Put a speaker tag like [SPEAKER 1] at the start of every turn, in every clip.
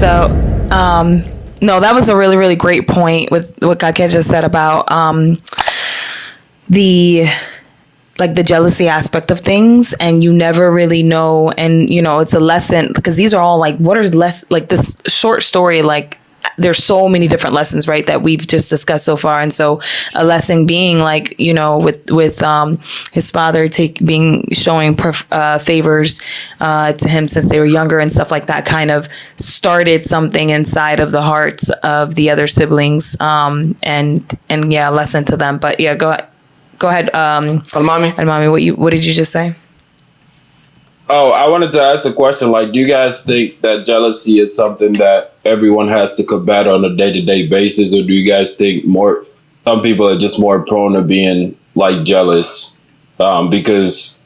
[SPEAKER 1] So, no, that was a really, really great point with what Kake just said about the jealousy aspect of things, and you never really know. And, it's a lesson, because these are all what is less like this short story, there's so many different lessons, right, that we've just discussed so far. And so a lesson being with his father showing favors to him since they were younger and stuff like that, kind of started something inside of the hearts of the other siblings, and a lesson to them. But yeah, go ahead. Almami, what did you just say?
[SPEAKER 2] Oh, I wanted to ask a question. Do you guys think that jealousy is something that everyone has to combat on a day-to-day basis, or do you guys think some people are just more prone to being jealous? Because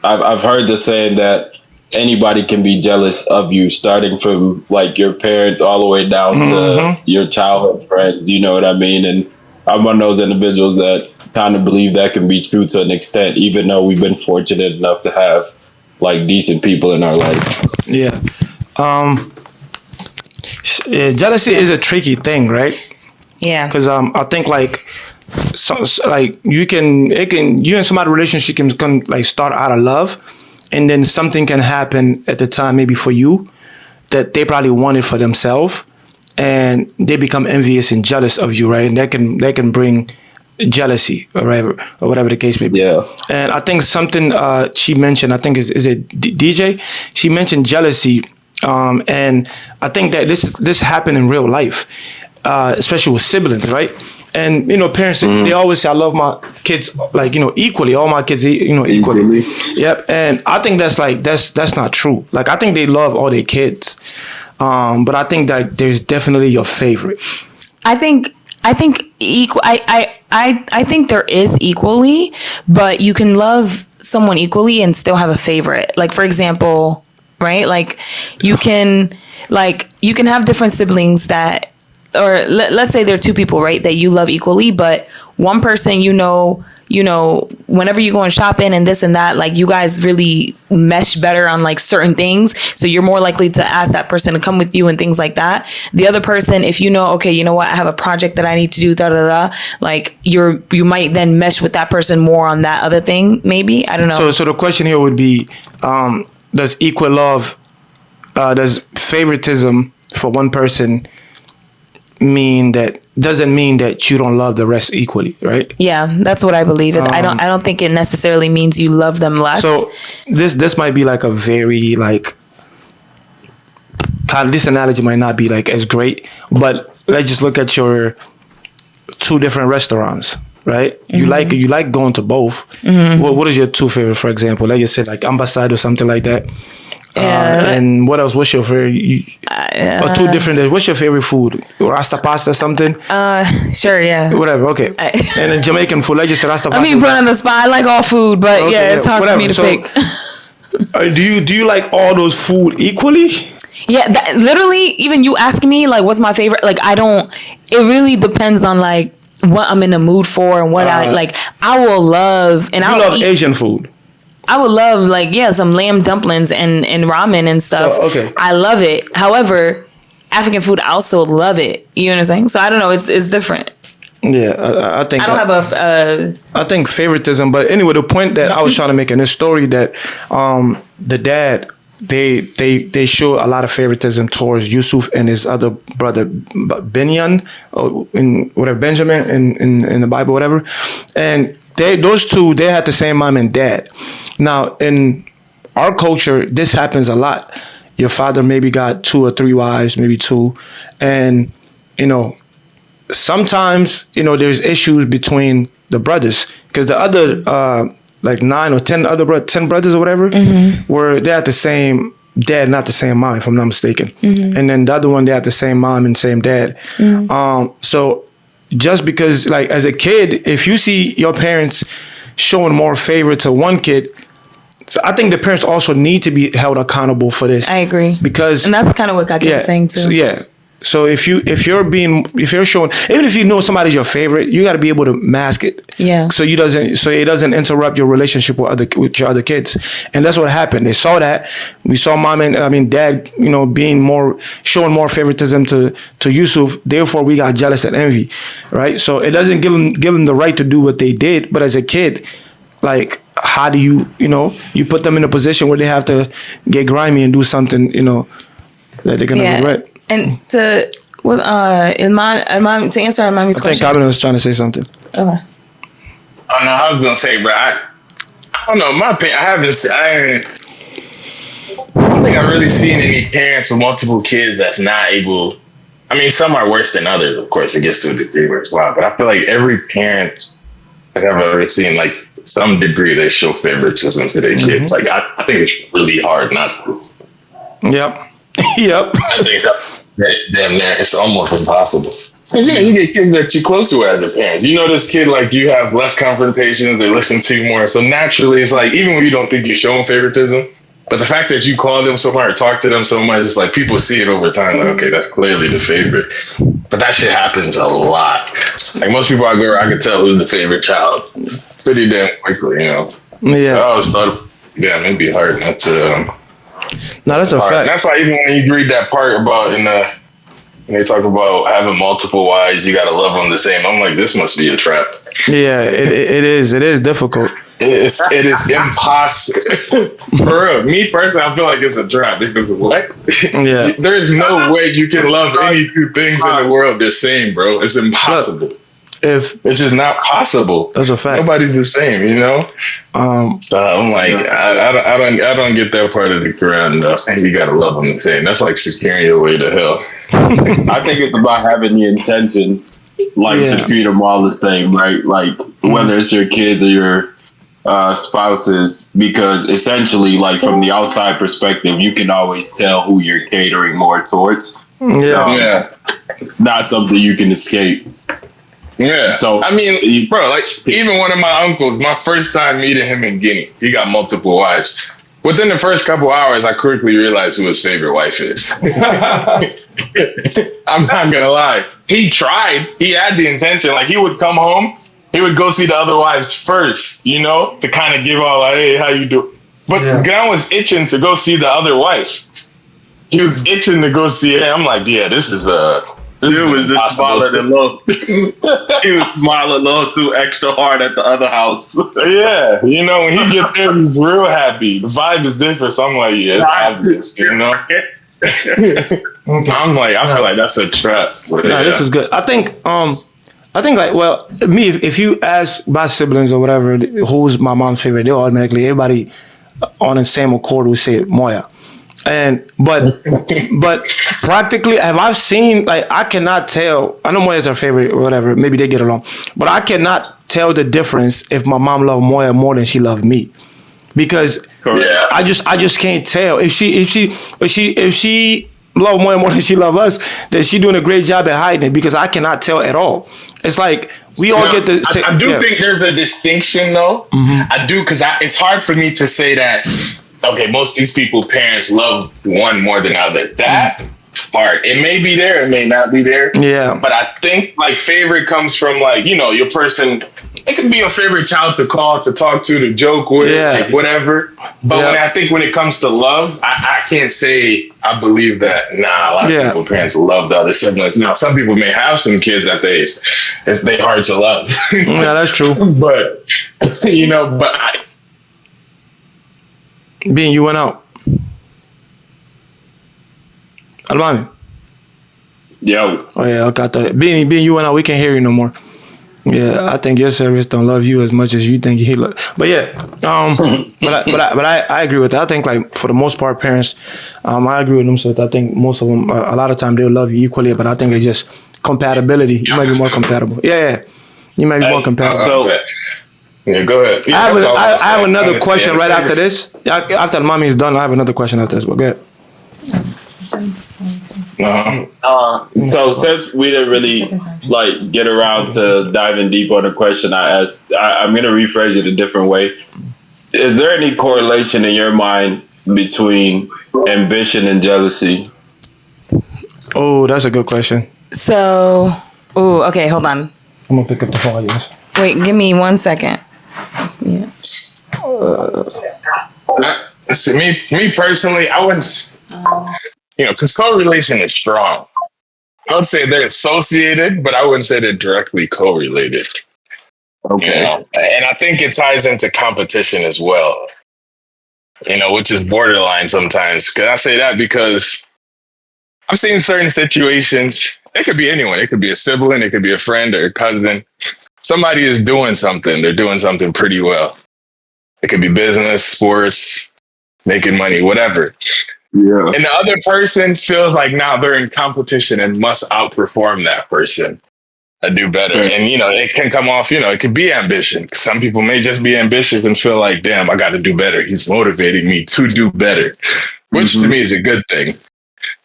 [SPEAKER 2] I've heard the saying that anybody can be jealous of you, starting from your parents all the way down to your childhood friends. You know what I mean? And I'm one of those individuals that kind of believe that can be true to an extent, even though we've been fortunate enough to have decent people in our lives.
[SPEAKER 3] Yeah. Jealousy is a tricky thing, right?
[SPEAKER 1] Yeah.
[SPEAKER 3] Because I think you and somebody's relationship can start out of love, and then something can happen at the time, maybe for you, that they probably wanted for themselves, and they become envious and jealous of you, right? And that can bring jealousy or whatever the case may be.
[SPEAKER 2] Yeah.
[SPEAKER 3] And I think something she mentioned, I think is it DJ? She mentioned jealousy, and I think that this happened in real life, especially with siblings, right? And parents, they always say, "I love my kids equally. All my kids, equally." Yep. And I think that's not true. I think they love all their kids, but I think that there's definitely your favorite.
[SPEAKER 1] I think equal. I think there is equally, but you can love someone equally and still have a favorite. For example, right? You can have different siblings that, or let's say there are two people, right, that you love equally, but one person, whenever you go and shopping and this and that, you guys really mesh better on certain things. So you're more likely to ask that person to come with you and things like that. The other person, if okay, you know what, I have a project that I need to do, you might then mesh with that person more on that other thing, maybe. I don't know.
[SPEAKER 3] So the question here would be, does equal love, does favoritism for one person doesn't mean that you don't love the rest equally, right?
[SPEAKER 1] Yeah, that's what I believe. I don't think it necessarily means you love them less.
[SPEAKER 3] So this might be a very this analogy might not be as great, but let's just look at your two different restaurants, right? Mm-hmm. You like going to both. Mm-hmm. What is your two favorite, for example? Let's just say Ambassade or something like that. And what else? What's your favorite? Or two different. What's your favorite food? Rasta pasta, something?
[SPEAKER 1] Sure, yeah.
[SPEAKER 3] Whatever. Okay. And then Jamaican food. Let's just say Rasta pasta.
[SPEAKER 1] I mean, put on the spot. I like all food, but okay, it's hard for me to pick.
[SPEAKER 3] Do you like all those food equally?
[SPEAKER 1] Yeah, literally. Even you asking me what's my favorite? I don't. It really depends on what I'm in the mood for and what I like. I will love and I love
[SPEAKER 3] Asian food.
[SPEAKER 1] I would love some lamb dumplings and ramen and stuff.
[SPEAKER 3] So, okay.
[SPEAKER 1] I love it. However, African food, I also love it. You know what I'm saying? So I don't know. It's different.
[SPEAKER 3] Yeah, I think
[SPEAKER 1] I don't have
[SPEAKER 3] I think favoritism, but anyway, the point that I was trying to make in this story that the dad they show a lot of favoritism towards Yusuf and his other brother Benjamin in the Bible, whatever, and those two had the same mom and dad. Now, in our culture, this happens a lot. Your father maybe got 2 or 3 wives, maybe 2. And, sometimes, there's issues between the brothers. Because the other, 9 or 10 10 brothers or whatever, they had the same dad, not the same mom, if I'm not mistaken. Mm-hmm. And then the other one, they had the same mom and same dad. Mm-hmm. So just because, as a kid, if you see your parents showing more favor to one kid, so I think the parents also need to be held accountable for this.
[SPEAKER 1] I agree.
[SPEAKER 3] And
[SPEAKER 1] that's kind of what Kake was saying too.
[SPEAKER 3] So, yeah. So if you're showing, even if you know somebody's your favorite, you got to be able to mask it.
[SPEAKER 1] Yeah.
[SPEAKER 3] So it doesn't interrupt your relationship with your other kids. And that's what happened. They saw that. We saw dad, showing more favoritism to Yusuf. Therefore, we got jealous and envy, right? So it doesn't give them the right to do what they did. But as a kid, like, how do you put them in a position where they have to get grimy and do something, that they're gonna regret.
[SPEAKER 1] And to answer our mommy's question.
[SPEAKER 3] I think Kamina was trying to say something.
[SPEAKER 1] Okay.
[SPEAKER 4] Oh no, I was gonna say, bro. I don't know. My opinion, I don't think I've really seen any parents with multiple kids that's not able. I mean, some are worse than others. Of course, it gets to a degree as well. But I feel like every parent I've ever seen, like, some degree, they show favoritism to their kids. Like, I think it's really hard not to.
[SPEAKER 3] Yep. Yep.
[SPEAKER 4] I think damn near it's almost impossible. Because you get kids that you're close to as a parent. You know this kid, like, you have less confrontations, they listen to you more. So naturally, it's like, even when you don't think you're showing favoritism, but the fact that you call them so hard, talk to them so much, it's like people see it over time. Like, okay, that's clearly the favorite. But that shit happens a lot. Like, most people I can tell who's the favorite child pretty damn quickly,
[SPEAKER 3] Yeah.
[SPEAKER 4] I always thought, it'd be hard not to.
[SPEAKER 3] No, that's a fact.
[SPEAKER 4] That's why even when you read that part about when they talk about having multiple wives, you gotta love them the same. I'm like, this must be a trap.
[SPEAKER 3] Yeah, it is. It is difficult.
[SPEAKER 4] It is impossible. For real, me personally, I feel like it's a trap because what?
[SPEAKER 3] Yeah,
[SPEAKER 4] there is no way you can love any two things in the world the same, bro. It's impossible. It's just not possible.
[SPEAKER 3] That's a fact.
[SPEAKER 4] Nobody's the same, So I'm like, I don't get that part of the Quran enough. And you gotta love them the same. That's like securing your way to hell.
[SPEAKER 2] I think it's about having the intentions, to treat them all the same, right? Like, whether it's your kids or your spouses, because essentially, like, from the outside perspective, you can always tell who you're catering more towards. It's not something you can escape.
[SPEAKER 4] Yeah.
[SPEAKER 2] So
[SPEAKER 4] I mean, bro, like, even one of my uncles, my first time meeting him in Guinea, he got multiple wives. Within the first couple hours, I quickly realized who his favorite wife is. I'm not gonna lie. He tried. He had the intention. Like, he would come home, he would go see the other wives first, to kind of give all, like, hey, how you do? But Gun was itching to go see the other wife. He was itching to go see it. I'm like, yeah, this is
[SPEAKER 2] Dude was just smiling a little. He was smiling a little too extra hard at the other house.
[SPEAKER 4] Yeah, when he gets there, he's real happy. The vibe is different. So I'm like, yeah, it's obvious, I'm like, I feel like that's a trap.
[SPEAKER 3] This is good. I think like, well, me, if you ask my siblings or whatever, who's my mom's favorite, they'll automatically, everybody on the same accord will say Moya. But practically, have I seen, like, I cannot tell. I know Moya's her favorite or whatever. Maybe they get along, but I cannot tell the difference if my mom loved Moya more than she loved me, because I just can't tell if she love Moya more than she love us, then she doing a great job at hiding it, because I cannot tell at all. It's like we all get the.
[SPEAKER 4] I do think there's a distinction, though. I do, because it's hard for me to say that. Okay, most of these people, parents love one more than other. That part, it may be there, it may not be there.
[SPEAKER 3] Yeah.
[SPEAKER 4] But I think, like, favorite comes from, like, your person. It could be your favorite child to call, to talk to joke with, like, whatever. But when it comes to love, I can't say I believe that. Nah, a lot of people, parents love the other siblings. Now, some people may have some kids that they hard to love.
[SPEAKER 3] Yeah, that's true.
[SPEAKER 4] But
[SPEAKER 3] Being you went out. Almami.
[SPEAKER 2] Yo.
[SPEAKER 3] Oh yeah, okay. I thought being you went out, we can't hear you no more. Yeah, I think your service don't love you as much as you think he love. But yeah, but I agree with that. I think, like, for the most part, parents, I agree with them. So I think most of them, a lot of time, they'll love you equally. But I think it's just compatibility. You might be more compatible. Yeah. You might be more compatible.
[SPEAKER 2] So.
[SPEAKER 4] Yeah, go ahead. Yeah,
[SPEAKER 3] I have another question right after this. After mommy is done, I have another question after this. But go ahead.
[SPEAKER 2] So since we didn't really get around to diving deep on the question I asked, I'm going to rephrase it a different way. Is there any correlation in your mind between ambition and jealousy?
[SPEAKER 3] Oh, that's a good question.
[SPEAKER 1] So, okay, hold on.
[SPEAKER 3] I'm gonna pick up the phone. Yes.
[SPEAKER 1] Wait, give me 1 second. Yeah.
[SPEAKER 4] See, me personally, I wouldn't, because correlation is strong. I would say they're associated, but I wouldn't say they're directly correlated.
[SPEAKER 2] Okay.
[SPEAKER 4] And I think it ties into competition as well. Which is borderline sometimes. Because I say that because I've seen certain situations. It could be anyone. It could be a sibling. It could be a friend or a cousin. Somebody is doing something. They're doing something pretty well. It could be business, sports, making money, whatever.
[SPEAKER 2] Yeah.
[SPEAKER 4] And the other person feels like now they're in competition and must outperform that person and do better.
[SPEAKER 2] Right.
[SPEAKER 4] And, it can come off, it could be ambition. Some people may just be ambitious and feel like, damn, I got to do better. He's motivating me to do better, which to me is a good thing.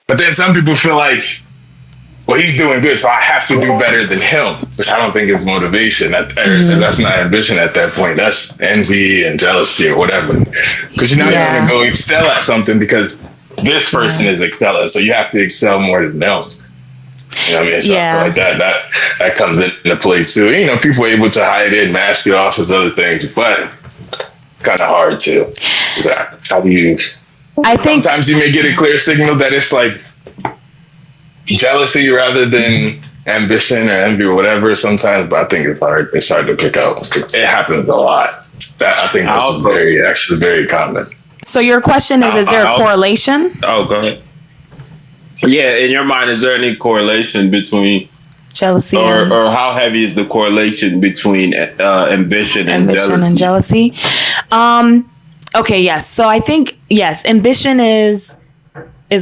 [SPEAKER 4] But then some people feel like, well, he's doing good, so I have to do better than him, which I don't think is motivation. That's not ambition at that point. That's envy and jealousy or whatever. Because you're not going to go excel at something because this person is excelling, so you have to excel more than them. You know what I mean? Something like that comes into play too. People are able to hide it, mask it off as other things, but it's kind of hard to. How do you? I think sometimes you may get a clear signal that it's like jealousy rather than ambition or envy or whatever sometimes, but I think it's hard to pick out. It happens a lot. That I think that's very common.
[SPEAKER 1] So your question is there a correlation?
[SPEAKER 2] Oh, go ahead. Yeah, in your mind, is there any correlation between
[SPEAKER 1] jealousy
[SPEAKER 2] or how heavy is the correlation between ambition and jealousy?
[SPEAKER 1] Okay, yes. So I think, yes, ambition is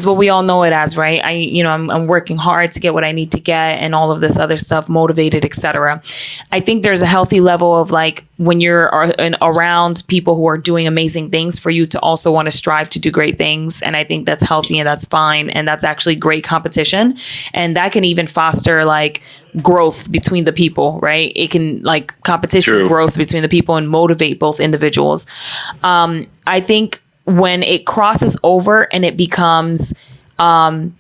[SPEAKER 1] what we all know it as, right? I'm working hard to get what I need to get and all of this other stuff, motivated, etc. I think there's a healthy level of like when you're around people who are doing amazing things for you to also want to strive to do great things. And I think that's healthy and that's fine. And that's actually great competition. And that can even foster like growth between the people, right? It can like competition, growth between the people and motivate both individuals. I think when it crosses over and it becomes, I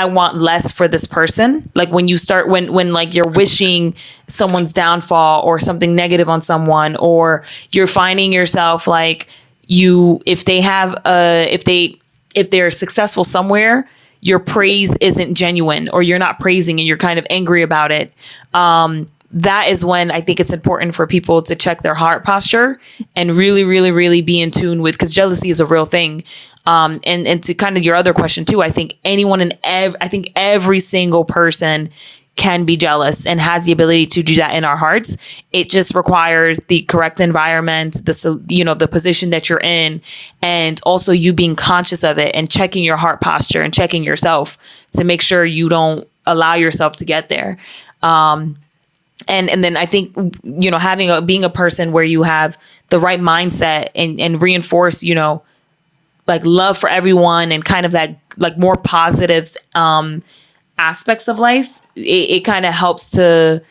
[SPEAKER 1] want less for this person. Like when you start, when like you're wishing someone's downfall or something negative on someone, or you're finding yourself like if they're successful somewhere, your praise isn't genuine or you're not praising and you're kind of angry about it. That is when I think it's important for people to check their heart posture and really, really, really be in tune with, because jealousy is a real thing. And to kind of your other question too, I think every single person can be jealous and has the ability to do that in our hearts. It just requires the correct environment, the position that you're in, and also you being conscious of it and checking your heart posture and checking yourself to make sure you don't allow yourself to get there. And then I think, being a person where you have the right mindset and reinforce, like love for everyone and kind of that like more positive aspects of life, it kind of helps to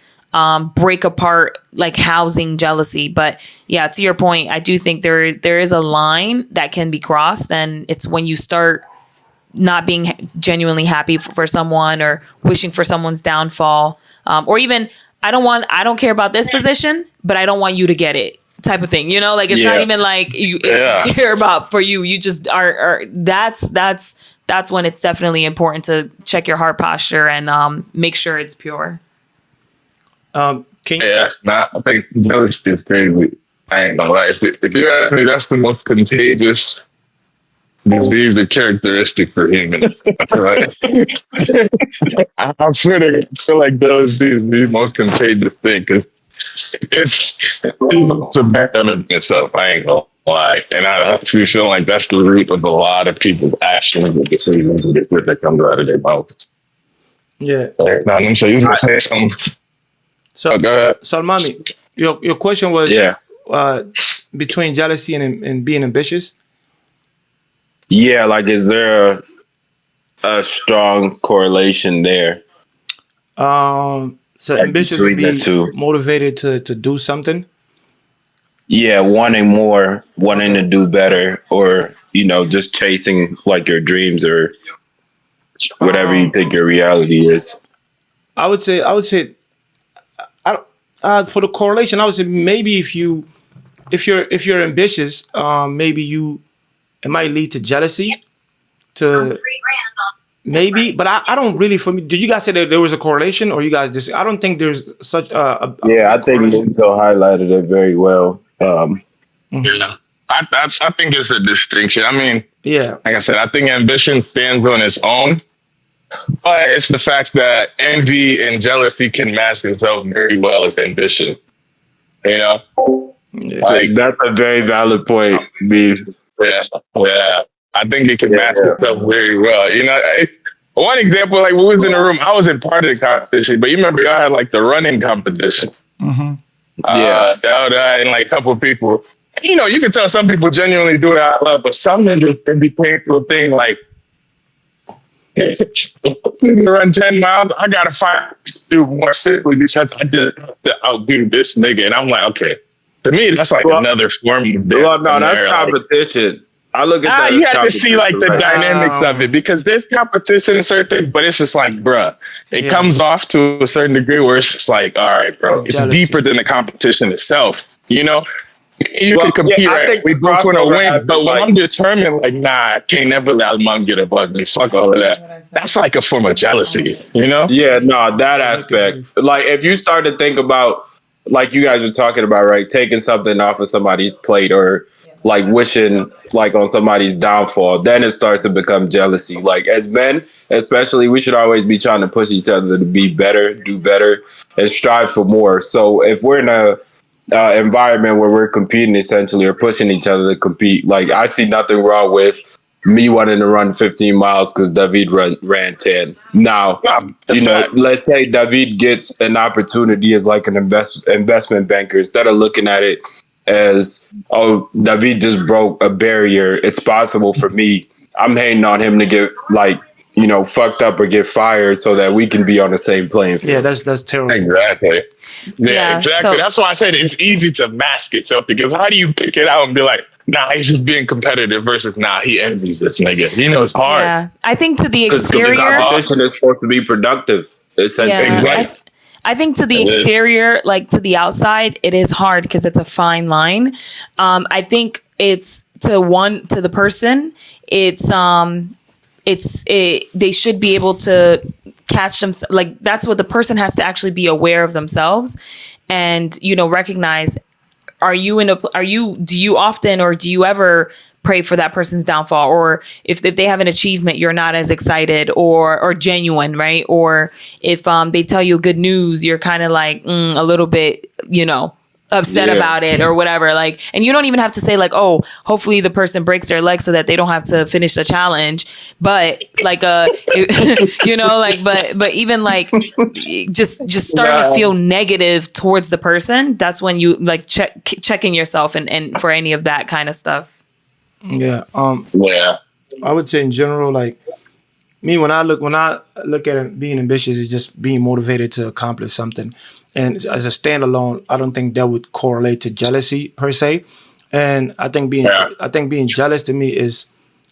[SPEAKER 1] break apart like housing jealousy. But yeah, to your point, I do think there is a line that can be crossed, and it's when you start not being genuinely happy for someone or wishing for someone's downfall, or even I don't care about this position, but I don't want you to get it type of thing. Like it's not even like you care about for you. You just are that's when it's definitely important to check your heart posture and make sure it's pure.
[SPEAKER 4] I think jealousy is crazy. I ain't gonna lie. If you ask me, that's the most contagious disease or characteristic for humans. Right? I'm sure they feel like those is the most contagious thing because it's a bad in itself. I ain't gonna lie, and I actually feel like that's the root of a lot of people's actions and decisions that come out of their mouth.
[SPEAKER 3] Yeah.
[SPEAKER 4] Now let me show you. Say something.
[SPEAKER 3] So,
[SPEAKER 4] go ahead.
[SPEAKER 3] Salmami, your question was between jealousy and being ambitious.
[SPEAKER 2] Yeah, like is there a strong correlation there?
[SPEAKER 3] So like ambitious would be motivated to do something.
[SPEAKER 2] Yeah, wanting more, wanting to do better, or just chasing like your dreams or whatever you think your reality is.
[SPEAKER 3] I would say, I don't, for the correlation, I would say maybe if you're ambitious, maybe it might lead to jealousy, to maybe, but I don't really. For me, did you guys say that there was a correlation, or you guys just? I don't think there's such a
[SPEAKER 2] Yeah,
[SPEAKER 3] big
[SPEAKER 2] I think
[SPEAKER 3] correlation.
[SPEAKER 2] Denzel highlighted it very well.
[SPEAKER 4] Yeah. I think it's a distinction. I mean,
[SPEAKER 3] Yeah,
[SPEAKER 4] like I said, I think ambition stands on its own, but it's the fact that envy and jealousy can mask itself very well as ambition. You know,
[SPEAKER 3] yeah,
[SPEAKER 4] like
[SPEAKER 2] That's a very valid point, B.
[SPEAKER 4] yeah, yeah. I think it can mask
[SPEAKER 2] Yeah,
[SPEAKER 4] itself very well. One example, like we was in the room, I wasn't part of the competition, but you remember y'all had like the running competition.
[SPEAKER 2] yeah.
[SPEAKER 4] And like a couple of people. You can tell some people genuinely do it out loud, but some niggas can be paid to a thing like run 10 miles. I gotta find do more simply because I did to outdo this nigga. And I'm like, okay. To me, that's like
[SPEAKER 2] Well,
[SPEAKER 4] another form of
[SPEAKER 2] well,
[SPEAKER 4] depth
[SPEAKER 2] no,
[SPEAKER 4] in
[SPEAKER 2] that's
[SPEAKER 4] there. Like,
[SPEAKER 2] competition. I look at that
[SPEAKER 4] you
[SPEAKER 2] as
[SPEAKER 4] have to see
[SPEAKER 2] competition,
[SPEAKER 4] like the
[SPEAKER 2] right?
[SPEAKER 4] dynamics of it because there's competition in certain things, but it's just like, bruh, it
[SPEAKER 3] yeah.
[SPEAKER 4] comes off to a certain degree where it's just like, all right, bro, it's
[SPEAKER 3] Jealousy.
[SPEAKER 4] deeper than the competition itself. You
[SPEAKER 2] Well,
[SPEAKER 4] can compete,
[SPEAKER 2] yeah, I
[SPEAKER 4] right?
[SPEAKER 2] think
[SPEAKER 4] We
[SPEAKER 2] the
[SPEAKER 4] both want to
[SPEAKER 2] crossover
[SPEAKER 4] win, but
[SPEAKER 2] happens
[SPEAKER 4] when
[SPEAKER 2] like
[SPEAKER 4] I'm determined, like, nah, I can't never let mom get above me. Fuck all of that. That's like a form of jealousy, you know?
[SPEAKER 2] yeah, no, that
[SPEAKER 3] Yeah, make it very.
[SPEAKER 2] aspect. Like if you start to think about like you guys were talking about, right, taking something off of somebody's plate or like wishing like on somebody's downfall, then it starts to become jealousy. Like as men, especially, we should always be trying to push each other to be better, do better, and strive for more. So if we're in a environment where we're competing essentially or pushing each other to compete, like I see nothing wrong with me wanting to run 15 miles because David ran 10. Now,
[SPEAKER 4] Nah, the fact.
[SPEAKER 2] let's say David gets an opportunity as like an investment banker instead of looking at it as, oh, David just broke a barrier. It's possible for me. I'm hating on him to get like, fucked up or get fired so that we can be on the same playing
[SPEAKER 3] Yeah,
[SPEAKER 2] field.
[SPEAKER 3] that's terrible.
[SPEAKER 4] Exactly. Yeah,
[SPEAKER 1] Yeah,
[SPEAKER 4] exactly.
[SPEAKER 1] so
[SPEAKER 4] That's why I said it's easy to mask itself because how do you pick it out and be like, nah, he's just being competitive versus, nah, he envies this nigga. It's hard.
[SPEAKER 1] yeah, I think to the
[SPEAKER 2] Because the
[SPEAKER 1] exterior,
[SPEAKER 2] competition is supposed to be productive, essentially,
[SPEAKER 1] yeah,
[SPEAKER 2] right?
[SPEAKER 4] Exactly.
[SPEAKER 1] I think to the
[SPEAKER 4] It is.
[SPEAKER 1] exterior, like to the outside, it is hard because it's a fine line. I think it's to the person, they should be able to catch them. Like that's what the person has to actually be aware of themselves and, recognize, do you often, or do you ever pray for that person's downfall? Or if they have an achievement, you're not as excited or genuine, right? Or if they tell you good news, you're kind of like a little bit, upset
[SPEAKER 2] Yeah.
[SPEAKER 1] about it or whatever. Like, and you don't even have to say like, oh, hopefully the person breaks their leg so that they don't have to finish the challenge. But like, but even like just starting to feel negative towards the person. That's when you like checking yourself and for any of that kind of stuff.
[SPEAKER 3] Yeah.
[SPEAKER 4] Yeah.
[SPEAKER 3] I would say in general, like me, when I look at it, being ambitious is just being motivated to accomplish something. And as a standalone, I don't think that would correlate to jealousy per se. And I think being jealous to me is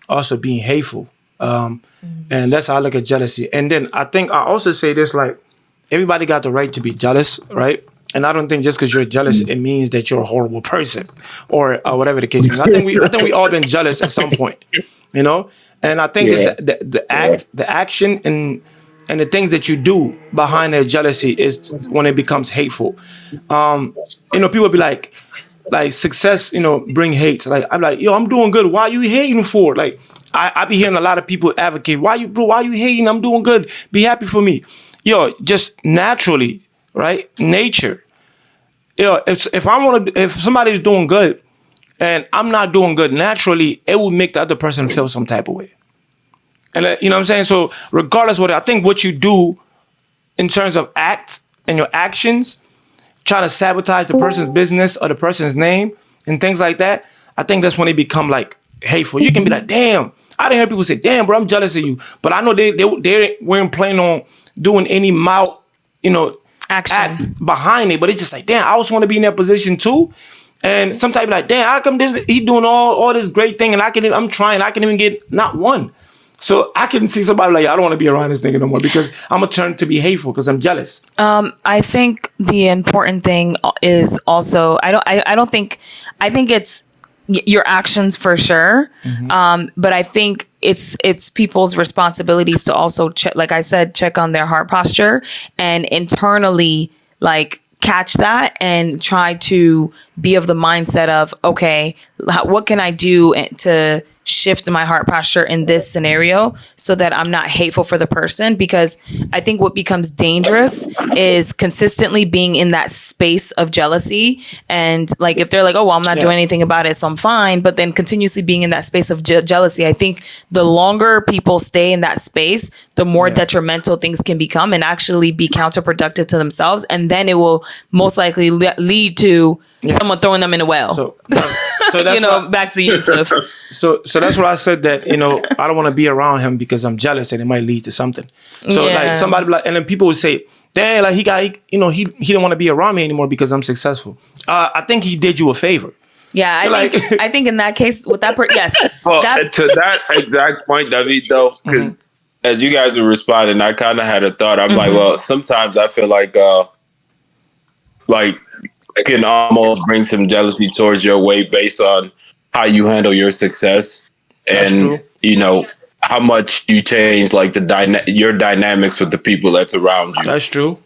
[SPEAKER 3] also being hateful. And that's how I look at jealousy. And then I think I also say this, like everybody got the right to be jealous, right? And I don't think just because you're jealous, it means that you're a horrible person or whatever the case is. I think we all been jealous at some point, And I think it's the action and the things that you do behind that jealousy is when it becomes hateful. People be like success, bring hate. Like I'm like, yo, I'm doing good. Why are you hating for? Like I be hearing a lot of people advocate, why you hating? I'm doing good. Be happy for me. Yo, just naturally, right? Nature. Yo, if somebody's doing good and I'm not doing good, naturally, it will make the other person feel some type of way. And you know what I'm saying? So regardless I think what you do in terms of acts and your actions, trying to sabotage the person's business or the person's name and things like that, I think that's when they become like hateful. You can be like, damn, I didn't hear people say, damn, bro, I'm jealous of you. But I know they weren't planning on doing any mild,
[SPEAKER 1] Action.
[SPEAKER 3] act behind it. But it's just like, damn, I also want to be in that position too. And sometimes like, damn, how come he doing all this great thing and I'm trying, I can even get not one. So I can see somebody like, I don't want to be around this nigga no more because I'm gonna turn to be hateful because I'm jealous.
[SPEAKER 1] I think the important thing is also I think it's your actions for sure. But I think it's people's responsibilities to also check, like I said, check on their heart posture and internally like catch that and try to be of the mindset of, okay, what can I do to shift my heart posture in this scenario so that I'm not hateful for the person? Because I think what becomes dangerous is consistently being in that space of jealousy. And like, if they're like, oh, well, I'm not doing anything about it, so I'm fine. But then continuously being in that space of jealousy, I think the longer people stay in that space, the more detrimental things can become and actually be counterproductive to themselves. And then it will most likely lead to someone throwing them in a well.
[SPEAKER 3] So that's
[SPEAKER 1] back to Yusuf.
[SPEAKER 3] So that's what I said, that, I don't want to be around him because I'm jealous and it might lead to something. So like somebody like, and then people would say, dang, like he didn't want to be around me anymore because I'm successful. I think he did you a favor.
[SPEAKER 1] Yeah, I think in that case with that yes.
[SPEAKER 2] Well, to that exact point, David, though, because as you guys were responding, I kind of had a thought. I'm like, well, sometimes I feel like it can almost bring some jealousy towards your way based on how you handle your success and how much you change like your dynamics with the people that's around you.
[SPEAKER 3] That's true.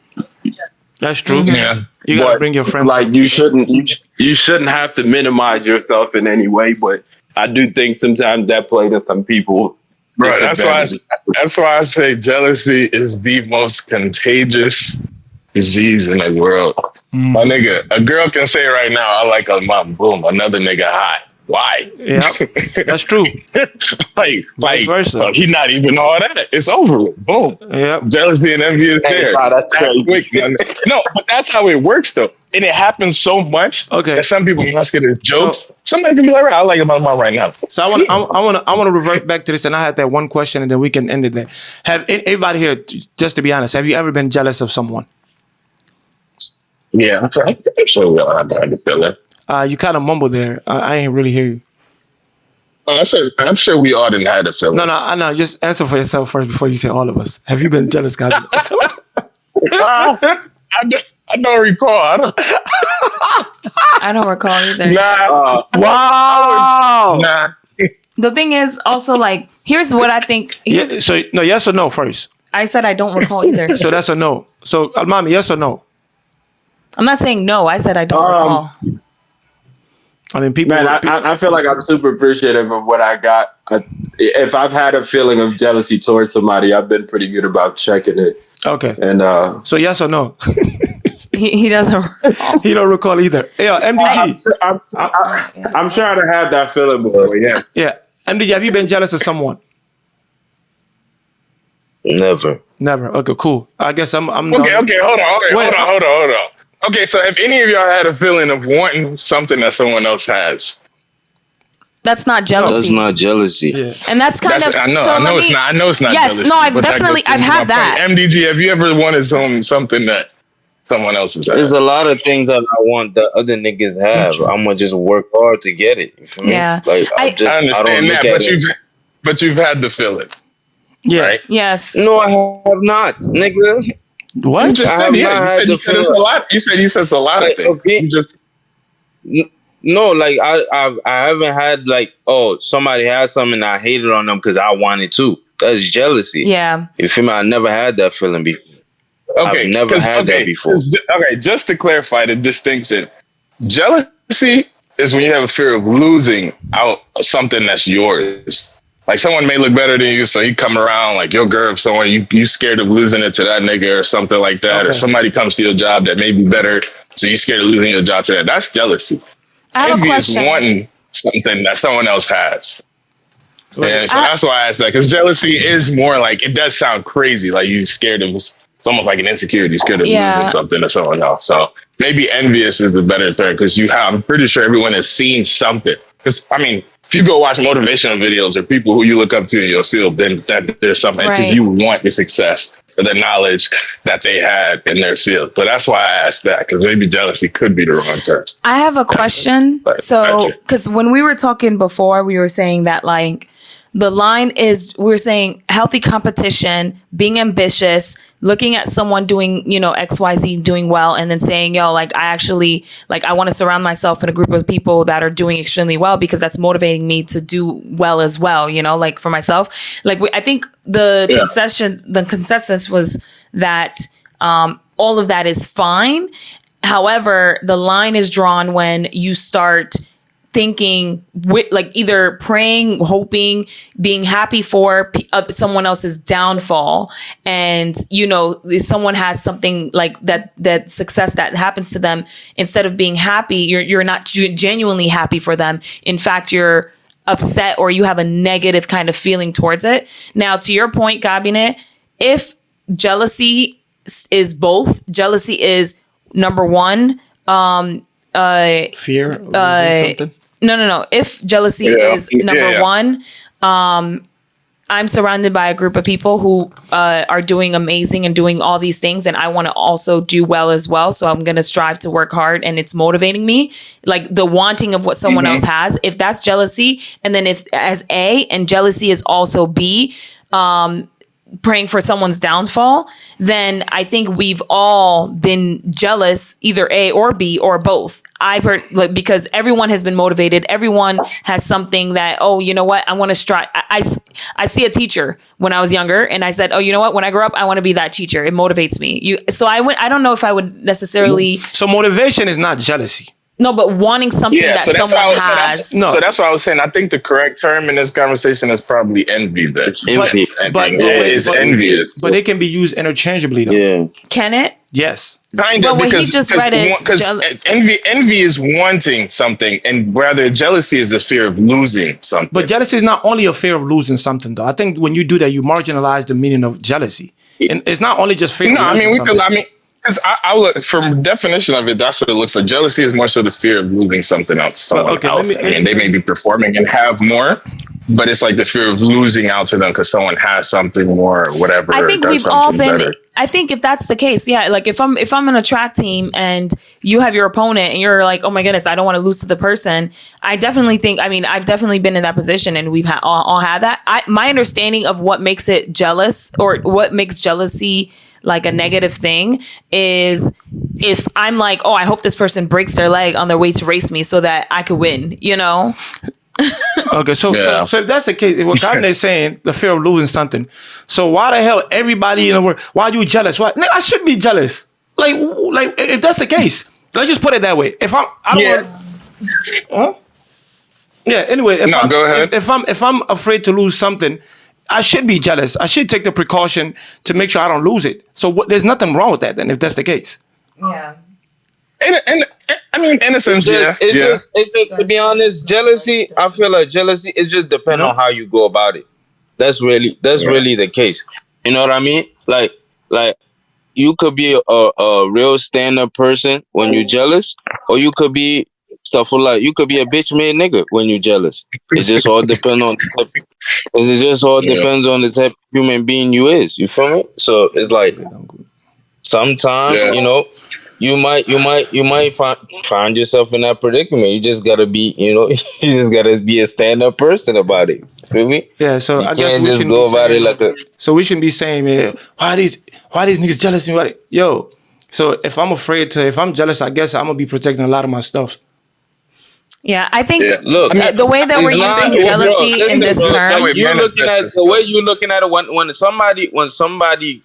[SPEAKER 3] That's true.
[SPEAKER 4] Yeah,
[SPEAKER 3] you gotta bring your friends.
[SPEAKER 2] Like you shouldn't have to minimize yourself in any way, but I do think sometimes that play to some people.
[SPEAKER 4] Bro, that's why I say jealousy is the most contagious disease in the world. My nigga, a girl can say right now, I like a mom, boom, another nigga hot. Why?
[SPEAKER 3] Yeah, that's true.
[SPEAKER 4] like
[SPEAKER 3] Vice versa.
[SPEAKER 4] He not even all that. It's over with. Boom.
[SPEAKER 3] Yeah.
[SPEAKER 4] Jealousy and envy is there.
[SPEAKER 2] Wow, that's crazy.
[SPEAKER 4] No, but that's how it works though. And it happens so much that some people must get as jokes. Somebody can be like, I like my mom right now.
[SPEAKER 3] So I want to revert back to this, and I had that one question, and then we can end it there. Have everybody here, just to be honest, have you ever been jealous of someone?
[SPEAKER 4] Yeah, I'm sure we all have to feel it.
[SPEAKER 3] You kind of mumbled there. I ain't really hear you.
[SPEAKER 4] I'm sure we all didn't have to feel it.
[SPEAKER 3] No. Just answer for yourself first before you say all of us. Have you been jealous, guys?
[SPEAKER 4] I don't recall.
[SPEAKER 1] I don't recall either.
[SPEAKER 4] Nah.
[SPEAKER 3] Wow.
[SPEAKER 4] Nah.
[SPEAKER 1] The thing is also like, here's what I think.
[SPEAKER 3] Yes or no first?
[SPEAKER 1] I said I don't recall either.
[SPEAKER 3] So that's a no. So Almami, yes or no?
[SPEAKER 1] I'm not saying no. I said I don't recall.
[SPEAKER 3] I mean, people.
[SPEAKER 2] Man, I feel like I'm super appreciative of what I got. If I've had a feeling of jealousy towards somebody, I've been pretty good about checking it.
[SPEAKER 3] Okay.
[SPEAKER 2] And
[SPEAKER 3] so yes or no?
[SPEAKER 1] He doesn't recall.
[SPEAKER 3] He don't recall either. Yeah, MDG.
[SPEAKER 2] I'm sure I'd have had that feeling before. Yes.
[SPEAKER 3] Yeah, MDG. Have you been jealous of someone?
[SPEAKER 5] Never.
[SPEAKER 3] Okay, cool. I guess I'm.
[SPEAKER 4] Okay. Hold on. Okay, so if any of y'all had a feeling of wanting something that someone else has,
[SPEAKER 1] that's not jealousy.
[SPEAKER 5] That's not jealousy.
[SPEAKER 3] Yeah.
[SPEAKER 1] And that's kind of.
[SPEAKER 4] I know it's not.
[SPEAKER 1] Yes,
[SPEAKER 4] jealousy,
[SPEAKER 1] no, I've had that.
[SPEAKER 4] MDG, have you ever wanted something that someone else has had?
[SPEAKER 5] There's a lot of things that I want that other niggas have. I'm gonna just work hard to get it. You feel me?
[SPEAKER 1] Yeah.
[SPEAKER 5] Like
[SPEAKER 4] I understand that, but you've had the feeling.
[SPEAKER 3] Yeah.
[SPEAKER 4] Right?
[SPEAKER 1] Yes.
[SPEAKER 5] No, I have not, nigga.
[SPEAKER 3] What?
[SPEAKER 4] You just said, you said it's a lot. You said it's a lot of things.
[SPEAKER 5] Okay.
[SPEAKER 4] You just
[SPEAKER 5] No, like I haven't had like, oh, somebody has something I hated on them because I wanted to. That's jealousy.
[SPEAKER 1] Yeah.
[SPEAKER 5] You feel me? I never had that feeling before.
[SPEAKER 4] Okay,
[SPEAKER 5] I've never had that before.
[SPEAKER 4] Okay, just to clarify the distinction, jealousy is when you have a fear of losing out something that's yours. Like someone may look better than you, so you come around like your girl, someone you scared of losing it to that nigga or something like that, or somebody comes to your job that may be better, so you scared of losing your job to that. That's jealousy.
[SPEAKER 1] I have a
[SPEAKER 4] Envy
[SPEAKER 1] question.
[SPEAKER 4] is wanting something that someone else has. And so that's why I asked that, because jealousy is more like, it does sound crazy, like you scared of, it's almost like an insecurity, scared of losing something to someone else. So maybe envious is the better term, because I'm pretty sure everyone has seen something. Because I mean, if you go watch motivational videos or people who you look up to in your field, then that there's something, because you want the success or the knowledge that they had in their field. So that's why I asked that, because maybe jealousy could be the wrong term.
[SPEAKER 1] I have a question. So, because when we were talking before, we were saying that like, The line is, we're saying healthy competition, being ambitious, looking at someone doing, XYZ doing well, and then saying, yo, like, I actually, like, I want to surround myself in a group of people that are doing extremely well because that's motivating me to do well as well, like for myself. Like, I think the consensus was that all of that is fine. However, the line is drawn when you start thinking like either praying, hoping, being happy for someone else's downfall. And, if someone has something like that success that happens to them, instead of being happy, you're not genuinely happy for them. In fact, you're upset or you have a negative kind of feeling towards it. Now, to your point, Gabine, if jealousy is both, jealousy is number one,
[SPEAKER 3] fear of losing something.
[SPEAKER 1] No. If jealousy is number one, I'm surrounded by a group of people who are doing amazing and doing all these things, and I want to also do well as well. So I'm going to strive to work hard, and it's motivating me. Like the wanting of what someone else has. If that's jealousy, and then if as A, and jealousy is also B, praying for someone's downfall, then I think we've all been jealous, either A or B or both. Because everyone has been motivated. Everyone has something that, oh, you know what? I want to strive. I see a teacher when I was younger, and I said, oh, you know what? When I grow up, I want to be that teacher. It motivates me. I don't know if I would necessarily.
[SPEAKER 3] So motivation is not jealousy.
[SPEAKER 1] No, but wanting something that someone has.
[SPEAKER 4] So that's why I was saying. I think the correct term in this conversation is probably envy. It's envy. It's envious.
[SPEAKER 3] But it can be used interchangeably, though.
[SPEAKER 5] Yeah.
[SPEAKER 1] Can it?
[SPEAKER 3] Yes.
[SPEAKER 4] Kind of, because envy is wanting something, and rather jealousy is the fear of losing something.
[SPEAKER 3] But jealousy is not only a fear of losing something, though. I think when you do that, you marginalize the meaning of jealousy, and it's not only just fear.
[SPEAKER 4] Because I look from definition of it, that's what it looks like. Jealousy is more so the fear of losing something else. Someone else. They may be performing and have more, but it's like the fear of losing out to them because someone has something more or whatever.
[SPEAKER 1] I think we've all been. Better. I think if that's the case, yeah. Like if I'm in a track team and you have your opponent and you're like, oh my goodness, I don't want to lose to the person. I definitely think. I mean, I've definitely been in that position, and we've all had that. My understanding of what makes it jealous or what makes jealousy like a negative thing is if I'm like, oh, I hope this person breaks their leg on their way to race me so that I could win,
[SPEAKER 3] Okay, so if that's the case, what Gabine is saying, the fear of losing something. So why the hell everybody in the world, why are you jealous? Why? I should be jealous. Like if that's the case, let's just put it that way. If anyway,
[SPEAKER 4] go ahead.
[SPEAKER 3] If I'm afraid to lose something, I should be jealous. I should take the precaution to make sure I don't lose it. So there's nothing wrong with that then, if that's the case.
[SPEAKER 1] Yeah.
[SPEAKER 4] And I mean, in a sense,
[SPEAKER 5] it's just to be honest, jealousy. I feel like jealousy. It just depends on how you go about it. That's really the case. You know what I mean? Like you could be a real stand-up person when you're jealous, or you could be stuff like you could be a bitch made nigga when you're jealous. It just all depends on. Depends on the type of human being you is. You feel me? So it's like sometimes you might find yourself in that predicament. You just gotta be, you just gotta be a stand-up person about it. Feel me?
[SPEAKER 3] Yeah. So
[SPEAKER 5] you
[SPEAKER 3] I guess
[SPEAKER 5] can't
[SPEAKER 3] we
[SPEAKER 5] just
[SPEAKER 3] shouldn't
[SPEAKER 5] go
[SPEAKER 3] be
[SPEAKER 5] about
[SPEAKER 3] saying,
[SPEAKER 5] it like a.
[SPEAKER 3] So we shouldn't be saying, man, why these niggas jealous of me? Yo. So if I'm jealous, I guess I'm gonna be protecting a lot of my stuff.
[SPEAKER 1] Yeah, I think
[SPEAKER 5] look,
[SPEAKER 1] the way that we're using jealousy in this term,
[SPEAKER 5] you're looking at the way you're looking at it when somebody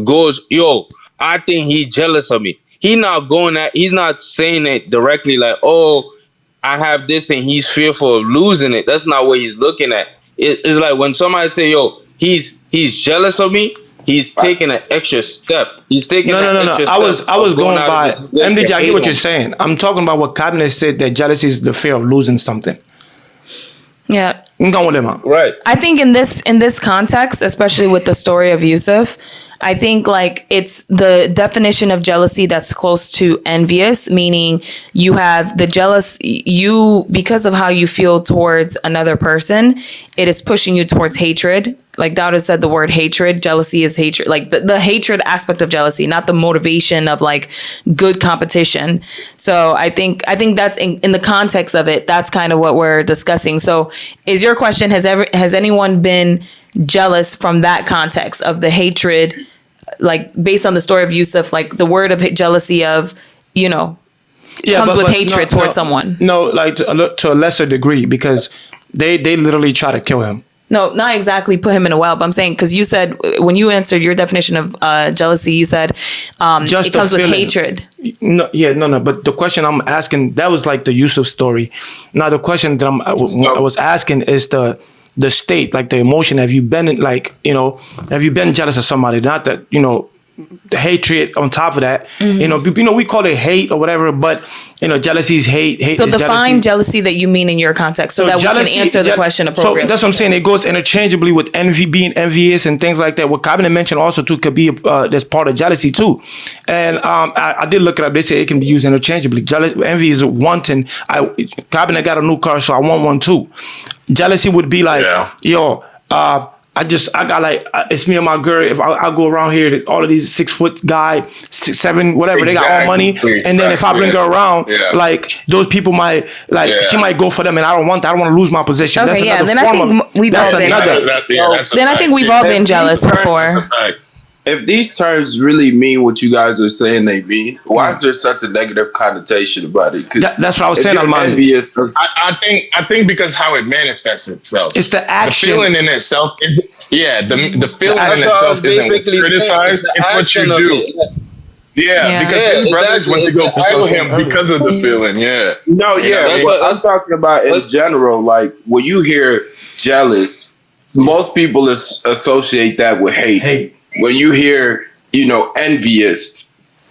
[SPEAKER 5] goes, yo, I think he's jealous of me. He's not saying it directly like, oh, I have this and he's fearful of losing it. That's not what he's looking at. It's like when somebody say, yo, he's jealous of me. He's taking an extra step. He's taking
[SPEAKER 3] no. I was going by MDJ. I get what you're saying. I'm talking about what Gabine said, that jealousy is the fear of losing something.
[SPEAKER 1] Yeah.
[SPEAKER 5] Right.
[SPEAKER 1] I think in this context, especially with the story of Yusuf, I think like it's the definition of jealousy that's close to envious, meaning you have the jealous, because of how you feel towards another person, it is pushing you towards hatred like Dowd has said the word hatred. Jealousy is hatred, like the hatred aspect of jealousy, not the motivation of like good competition. So I think that's in the context of it, that's kind of what we're discussing. So is your question, has anyone been jealous from that context of the hatred, like based on the story of Yusuf, like the word of jealousy of, comes with hatred towards someone?
[SPEAKER 3] No, like to a lesser degree, because they literally try to kill him.
[SPEAKER 1] No, not exactly put him in a well, but I'm saying, because you said, when you answered your definition of jealousy, you said it comes with hatred.
[SPEAKER 3] No, but the question I'm asking, that was like the Yusuf story. Now the question that I was asking is the state, like the emotion. Have you been have you been jealous of somebody? Not that, the hatred on top of that. We call it hate or whatever, but jealousy is hate.
[SPEAKER 1] So define jealousy that you mean in your context, so that jealousy, we can answer the question appropriately. So
[SPEAKER 3] that's what I'm saying. It goes interchangeably with envy, being envious and things like that. What Cabinet mentioned also too could be that's part of jealousy too. And I did look it up. They say it can be used interchangeably. Envy is wanting. Cabinet got a new car, so I want one too. Jealousy would be like, I got like, it's me and my girl. If I go around here, all of these 6 foot guy, 6'7", whatever, they got all money. And then if I bring her around, like those people might, she might go for them, and I don't want that. I don't want to lose my position.
[SPEAKER 1] Okay,
[SPEAKER 3] that's
[SPEAKER 1] then I think we've all been. Then I think we've all been jealous before.
[SPEAKER 2] If these terms really mean what you guys are saying they mean, why is there such a negative connotation about it?
[SPEAKER 3] That's what I was saying, Alman.
[SPEAKER 4] I think because how it manifests itself.
[SPEAKER 3] It's the action.
[SPEAKER 4] The feeling in itself is, the feeling in itself isn't what's criticized, it's what you do. Because his brothers went to go kill him because of the feeling,
[SPEAKER 2] That's what I'm talking about in general. Like, when you hear jealous, most people associate that with hate. When you hear, envious,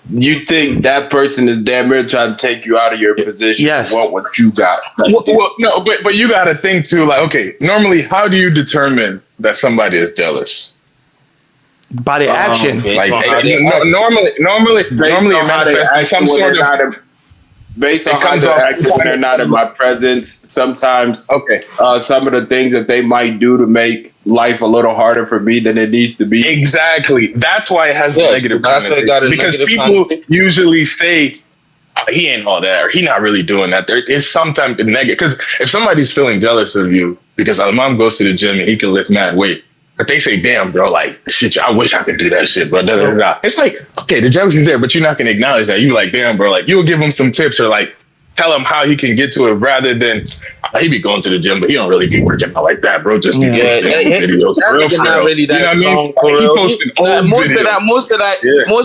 [SPEAKER 2] you think that person is damn near trying to take you out of your position.
[SPEAKER 3] Yes.
[SPEAKER 2] Want what you got.
[SPEAKER 4] No, but you got to think too, like, okay, normally, how do you determine that somebody is jealous?
[SPEAKER 3] By the action.
[SPEAKER 4] Normally it manifests in some sort of...
[SPEAKER 2] Based on how they're acting when they're not in my presence, sometimes some of the things that they might do to make life a little harder for me than it needs to be.
[SPEAKER 4] Exactly. That's why it has a negative connotation. Because people usually say, he ain't all that, or he not really doing that. There is sometimes negative. Because if somebody's feeling jealous of you, because our mom goes to the gym and he can lift mad weight, but they say, damn, bro, like, shit, I wish I could do that shit, bro. Da, da, da. It's like, okay, the jealousy's there, but you're not going to acknowledge that. You like, damn, bro, like, you'll give him some tips or like, tell him how he can get to it rather than, he be going to the gym, but he don't really be working out like that, bro. Just videos.
[SPEAKER 5] Not really that strong, for real. Most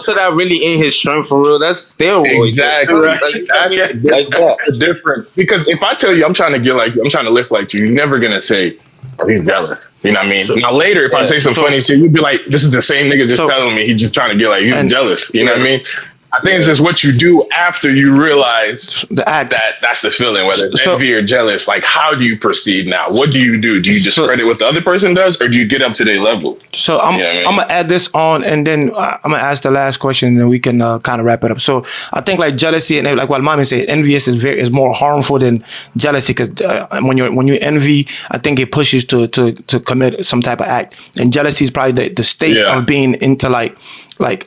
[SPEAKER 5] of that really ain't his strength, for real. That's steroids.
[SPEAKER 4] Exactly. That's the difference. Because if I tell you I'm trying to get like you, I'm trying to lift like you, you're never going to say, oh, he's jealous. You know what I mean? So, now later, if I say some funny shit, you'd be like, this is the same nigga just telling me he's just trying to get like, he's jealous. You know what I mean? I think it's just what you do after you realize that's the feeling, whether it's envy or jealous. Like, how do you proceed now? What do you do? Do you discredit what the other person does, or do you get up to their level?
[SPEAKER 3] So I'm gonna add this on, and then I'm gonna ask the last question, and then we can kind of wrap it up. So I think like jealousy, and like what Mommy said, envious is more harmful than jealousy, because when you envy, I think it pushes to commit some type of act, and jealousy is probably the state of being into like,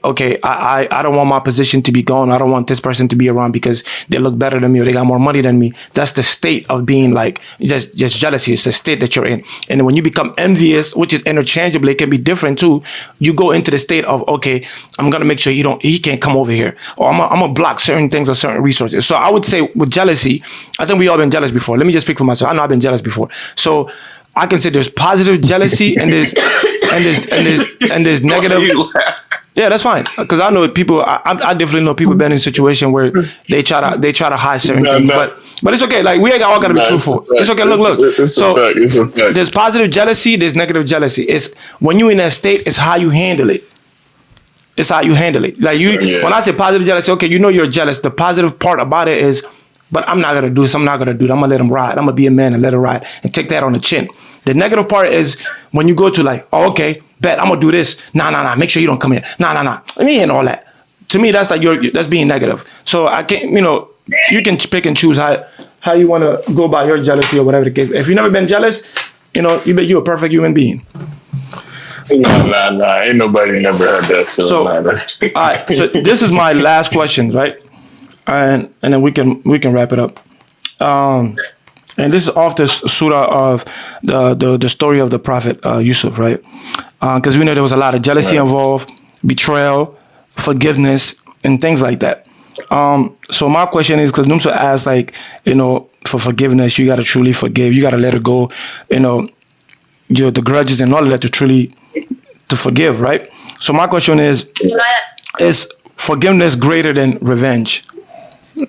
[SPEAKER 3] okay, I don't want my position to be gone. I don't want this person to be around because they look better than me or they got more money than me. That's the state of being like just jealousy. It's the state that you're in. And then when you become envious, which is interchangeably, it can be different too. You go into the state of, okay, I'm gonna make sure he can't come over here, or I'm gonna block certain things or certain resources. So I would say with jealousy, I think we all been jealous before. Let me just speak for myself. I know I've been jealous before. So I can say there's positive jealousy and there's negative. Yeah, that's fine. Because I know people. I definitely know people been in a situation where they try to hide certain things. But it's okay. Like, we ain't all gotta be truthful. It's okay. Look. So there's positive jealousy. There's negative jealousy. It's when you in that state. It's how you handle it. It's how you handle it. Like when I say positive jealousy, okay, you're jealous. The positive part about it is, but I'm not gonna do this. I'm not gonna do that. I'm gonna let him ride. I'm gonna be a man and let it ride and take that on the chin. The negative part is when you go to like, oh, okay, bet I'm gonna do this. Nah. Make sure you don't come here. Nah. I mean, and all that. To me, that's like that's being negative. So I can't, you can pick and choose how you want to go about your jealousy or whatever the case. If you've never been jealous, you're a perfect human being.
[SPEAKER 4] Nah. Ain't nobody never had that.
[SPEAKER 3] So, all right. So this is my last question, right? And then we can wrap it up. And this is off the surah of the story of the Prophet Yusuf, right? Because we know there was a lot of jealousy involved, betrayal, forgiveness, and things like that. So my question is, because Numsa asked, like, for forgiveness, you got to truly forgive. You got to let it go. The grudges and all of that to forgive, right? So my question is forgiveness greater than revenge?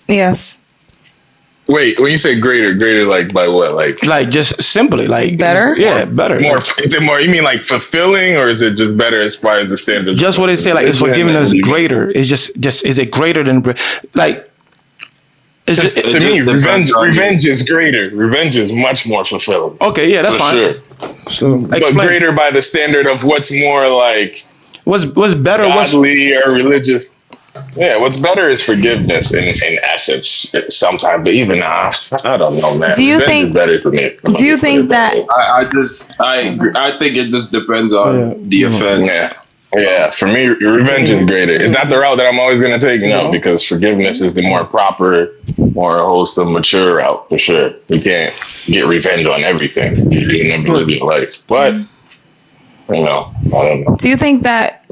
[SPEAKER 1] Yes.
[SPEAKER 4] Wait, when you say greater, like by what?
[SPEAKER 3] Like just simply, like
[SPEAKER 1] better?
[SPEAKER 3] Yeah, better.
[SPEAKER 4] More? Is it more? You mean like fulfilling, or is it just better as far as the standard?
[SPEAKER 3] Just what they say, like, is forgiveness greater? It's just is it greater than like? It's just,
[SPEAKER 4] to me, revenge is greater. Revenge is much more fulfilling.
[SPEAKER 3] Okay, yeah, that's fine.
[SPEAKER 4] Sure.
[SPEAKER 3] So,
[SPEAKER 4] but greater by the standard of what's more like
[SPEAKER 3] what's better,
[SPEAKER 4] godly or religious. Yeah, what's better is forgiveness in essence sometimes, but even I don't know, man.
[SPEAKER 1] Do you
[SPEAKER 4] Revenge
[SPEAKER 1] think
[SPEAKER 4] is better for me?
[SPEAKER 1] Do you think that
[SPEAKER 2] I agree. I think it just depends on the offense.
[SPEAKER 4] Yeah, for me, revenge is greater. It's not the route that I'm always going to take, no, because forgiveness is the more proper, more wholesome, mature route, for sure. You can't get revenge on everything. You never live your life. But, I don't know.
[SPEAKER 1] Do you think that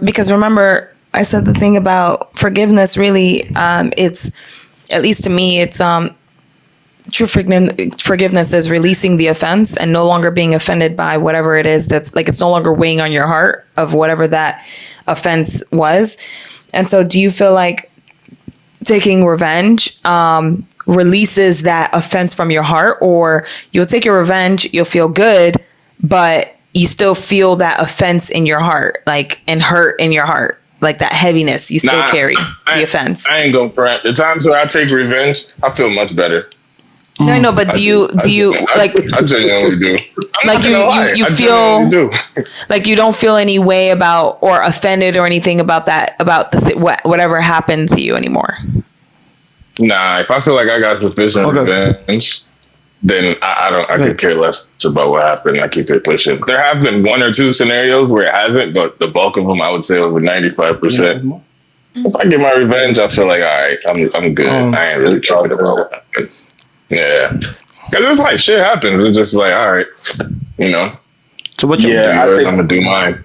[SPEAKER 1] because remember, I said the thing about forgiveness, really, it's, at least to me, it's true forgiveness is releasing the offense and no longer being offended by whatever it is that's like, it's no longer weighing on your heart of whatever that offense was. And so do you feel like taking revenge releases that offense from your heart, or you'll take your revenge, you'll feel good, but you still feel that offense in your heart, like, and hurt in your heart, like that heaviness, you still carry the offense?
[SPEAKER 4] I ain't gonna front. The times where I take revenge, I feel much better.
[SPEAKER 1] No, I know, but do you like?
[SPEAKER 4] I genuinely do.
[SPEAKER 1] Like you feel like you don't feel any way about or offended or anything about whatever happened to you anymore.
[SPEAKER 4] Nah, if I feel like I got sufficient revenge, then I could care less about what happened. I keep it pushing. There have been one or two scenarios where it hasn't, but the bulk of them, I would say over 95%. If I get my revenge, I feel like, all right, I'm good. I ain't really tripping about what happened. Yeah, because it's like shit happens. It's just like, all right,
[SPEAKER 3] So what?
[SPEAKER 2] I'm
[SPEAKER 4] gonna do mine.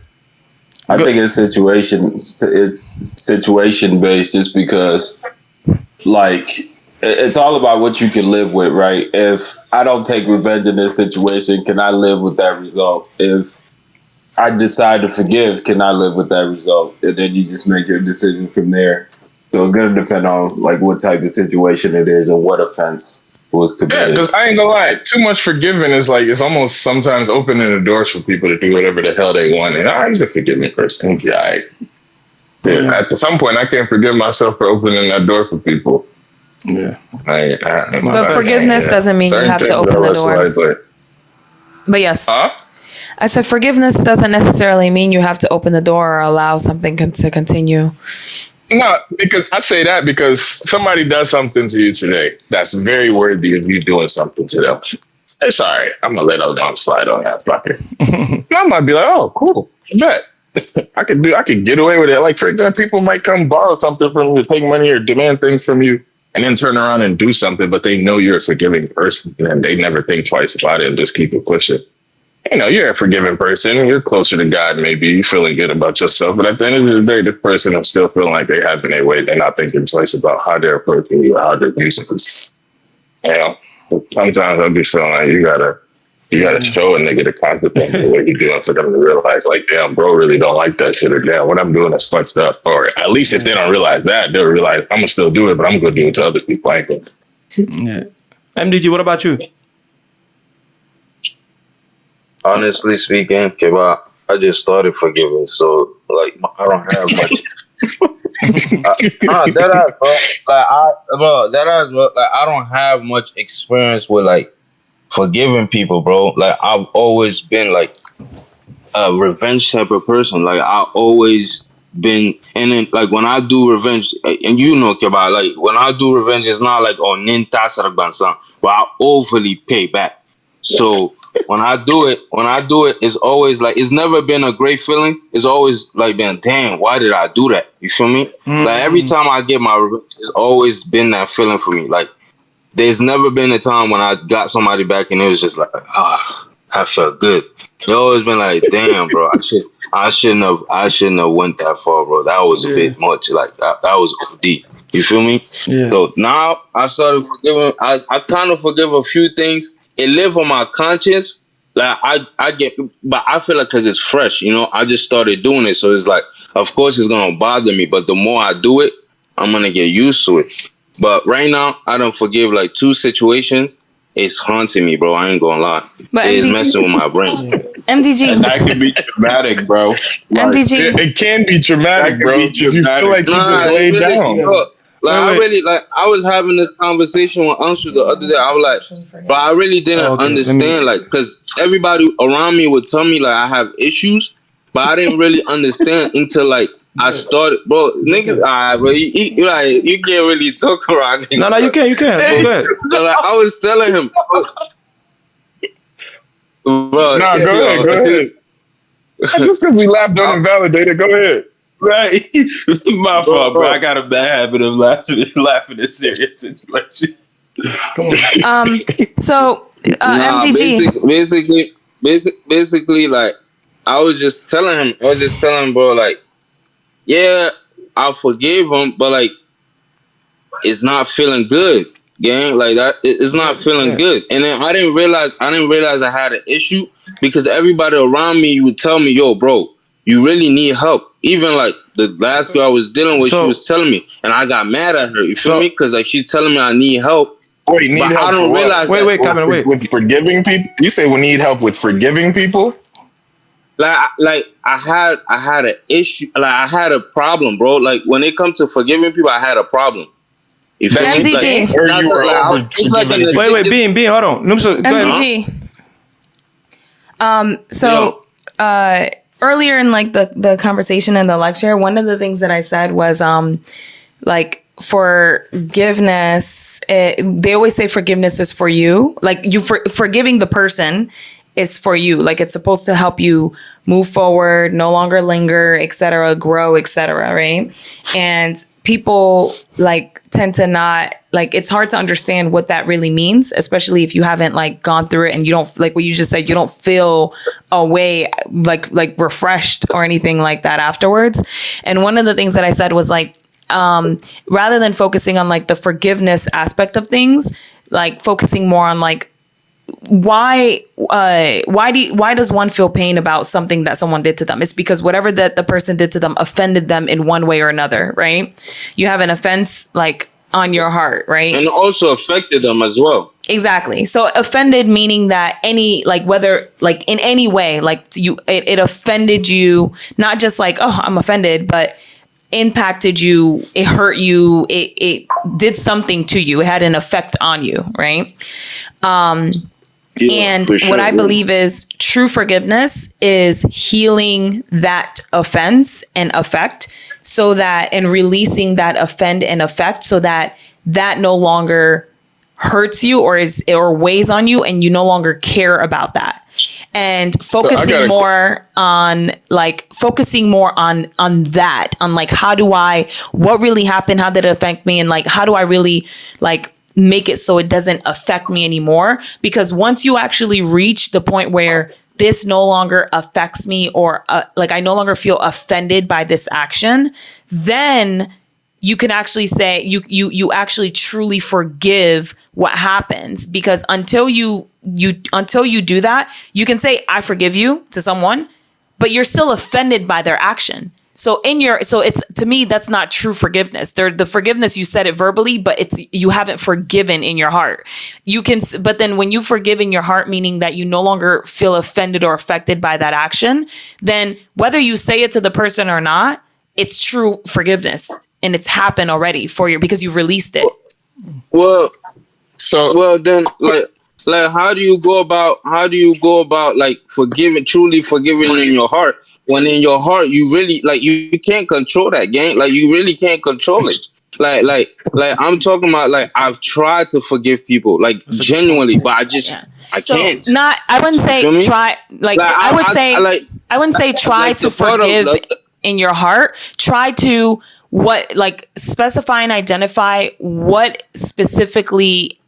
[SPEAKER 2] I think it's situation based, just because, like, it's all about what you can live with, right? If I don't take revenge in this situation, can I live with that result? If I decide to forgive, can I live with that result? And then you just make your decision from there. So it's going to depend on, like, what type of situation it is and what offense was committed.
[SPEAKER 4] Yeah, because I ain't gonna lie, too much forgiving is like, it's almost sometimes opening the doors for people to do whatever the hell they want. And he's a forgiving person. Yeah, at some point, I can't forgive myself for opening that door for people.
[SPEAKER 3] Yeah.
[SPEAKER 1] But forgiveness doesn't mean you have to open the door. But yes. I said forgiveness doesn't necessarily mean you have to open the door or allow something to continue.
[SPEAKER 4] No, because I say that because somebody does something to you today that's very worthy of you doing something to them. It's all right. I'm going to let them down slide on that fucker. I might be like, oh, cool. I bet. I could get away with it. Like, for example, people might come borrow something from you, take money or demand things from you, and then turn around and do something, but they know you're a forgiving person, and they never think twice about it and just keep it pushing. You're a forgiving person. You're closer to God, maybe. You're feeling good about yourself. But at the end of the day, this person is still feeling like they have their way. They're not thinking twice about how they're approaching you or how they're using you. Sometimes I'll be feeling like you gotta show a nigga the consequence of what you're doing for them to realize, like, damn, bro really don't like that shit, or damn, what I'm doing is fucked up. Or at least if they don't realize that, they'll realize I'm gonna still do it, but I'm gonna do it to other people. I ain't gonna.
[SPEAKER 3] Yeah. MDG, what about you?
[SPEAKER 5] Honestly speaking, I just started forgiving, so like I don't have much. That bro. Like I don't have much experience with like forgiving people, bro. Like I've always been like a revenge type of person. Like I always been, and then like when I do revenge, and Keba, like when I do revenge, it's not like ninta saragbansan, but I overly pay back. So when I do it, it's always like it's never been a great feeling. It's always like been, damn, why did I do that? You feel me? Like every time I get my revenge, it's always been that feeling for me. Like there's never been a time when I got somebody back and it was just like, I felt good. It's always been like, damn, bro, I shouldn't have went that far, bro. That was a bit much. Like that was OD. You feel me?
[SPEAKER 3] Yeah.
[SPEAKER 5] So now I started forgiving. I kind of forgive a few things. It live on my conscience. Like I get, but I feel like because it's fresh, you know. I just started doing it, so it's like, of course, it's gonna bother me. But the more I do it, I'm gonna get used to it. But right now, I don't forgive like 2 situations. It's haunting me, bro. I ain't gonna lie.
[SPEAKER 1] But
[SPEAKER 5] It's messing with my brain.
[SPEAKER 1] MDG.
[SPEAKER 2] And that can be traumatic, bro. Like,
[SPEAKER 1] MDG.
[SPEAKER 4] It can be traumatic,
[SPEAKER 2] That can
[SPEAKER 4] bro.
[SPEAKER 2] be
[SPEAKER 4] 'Cause you feel like you
[SPEAKER 5] Nah,
[SPEAKER 4] just
[SPEAKER 5] it
[SPEAKER 4] laid
[SPEAKER 5] really,
[SPEAKER 4] down.
[SPEAKER 5] bro, like I
[SPEAKER 3] Wait.
[SPEAKER 5] really like. I was having this conversation with Anshu the other day. I was like, but I really didn't understand, like, because everybody around me would tell me like I have issues, but I didn't really understand until like I started, bro. Niggas, bro, you like you can't really talk around niggas.
[SPEAKER 3] No, you can. Go ahead.
[SPEAKER 5] So, like, I was telling him, bro.
[SPEAKER 4] Nah, go ahead. Just because we laughed on Invalidated, go ahead.
[SPEAKER 2] right. My fault, bro. I got a bad habit of laughing at serious situations.
[SPEAKER 1] So MDG.
[SPEAKER 5] Basically, like I was just telling him, bro, like, yeah, I forgave him, but like, it's not feeling good, gang. Like that, it's not feeling good. And then I didn't realize I had an issue because everybody around me would tell me, yo, bro, you really need help. Even like the last girl I was dealing with, she was telling me, and I got mad at her. You feel me? Because like she's telling me I need help.
[SPEAKER 4] Wait, need help
[SPEAKER 5] I don't
[SPEAKER 4] for
[SPEAKER 5] realize.
[SPEAKER 4] What?
[SPEAKER 3] Wait, Kevin, wait.
[SPEAKER 4] With forgiving people? You say we need help with forgiving people?
[SPEAKER 5] Like I had an issue. Like I had a problem, bro. Like when it comes to forgiving people, I had a problem. You feel me?
[SPEAKER 1] MDG.
[SPEAKER 5] Like, that's like
[SPEAKER 3] Wait, Bean, hold on. Go ahead.
[SPEAKER 1] MDG. Earlier in like the conversation in the lecture, one of the things that I said was like forgiveness. They always say forgiveness is for you. Like forgiving the person is for you. Like it's supposed to help you move forward, no longer linger, etc., grow, etc., right? And people like tend to not like, it's hard to understand what that really means, especially if you haven't like gone through it and you don't, like what you just said, you don't feel a way like refreshed or anything like that afterwards. And one of the things that I said was like, rather than focusing on like the forgiveness aspect of things, like focusing more on like, why does one feel pain about something that someone did to them? It's because whatever that the person did to them offended them in one way or another, right? You have an offense like on your heart, right?
[SPEAKER 5] And also affected them as well.
[SPEAKER 1] Exactly. So offended meaning that any, like whether like in any way, like it offended you, not just like, oh, I'm offended, but impacted you, it hurt you, it did something to you, it had an effect on you, right? And what I believe is true forgiveness is healing that offense and effect so that, and releasing that offend and effect so that that no longer hurts you or weighs on you and you no longer care about that. And focusing more on like that, on like, what really happened? How did it affect me? And like, how do I really like make it so it doesn't affect me anymore? Because once you actually reach the point where this no longer affects me or like I no longer feel offended by this action, then you can actually say you actually truly forgive what happens. Because until you do that, you can say I forgive you to someone, but you're still offended by their action. So it's, to me, that's not true forgiveness. The forgiveness, you said it verbally, but you haven't forgiven in your heart. But then when you forgive in your heart, meaning that you no longer feel offended or affected by that action, then whether you say it to the person or not, it's true forgiveness. And it's happened already because you released it.
[SPEAKER 5] Well, then like how do you go about like truly forgiving in your heart, when in your heart you really like you can't control that, gang. Like you really can't control it. Like I'm talking about like I've tried to forgive people like genuinely, but I can't.
[SPEAKER 1] Not, I wouldn't
[SPEAKER 5] You
[SPEAKER 1] say
[SPEAKER 5] feel me?
[SPEAKER 1] try, like,
[SPEAKER 5] Like
[SPEAKER 1] I wouldn't say try
[SPEAKER 5] like
[SPEAKER 1] to
[SPEAKER 5] the part of
[SPEAKER 1] forgive
[SPEAKER 5] like,
[SPEAKER 1] in your heart. Try to specify and identify what specifically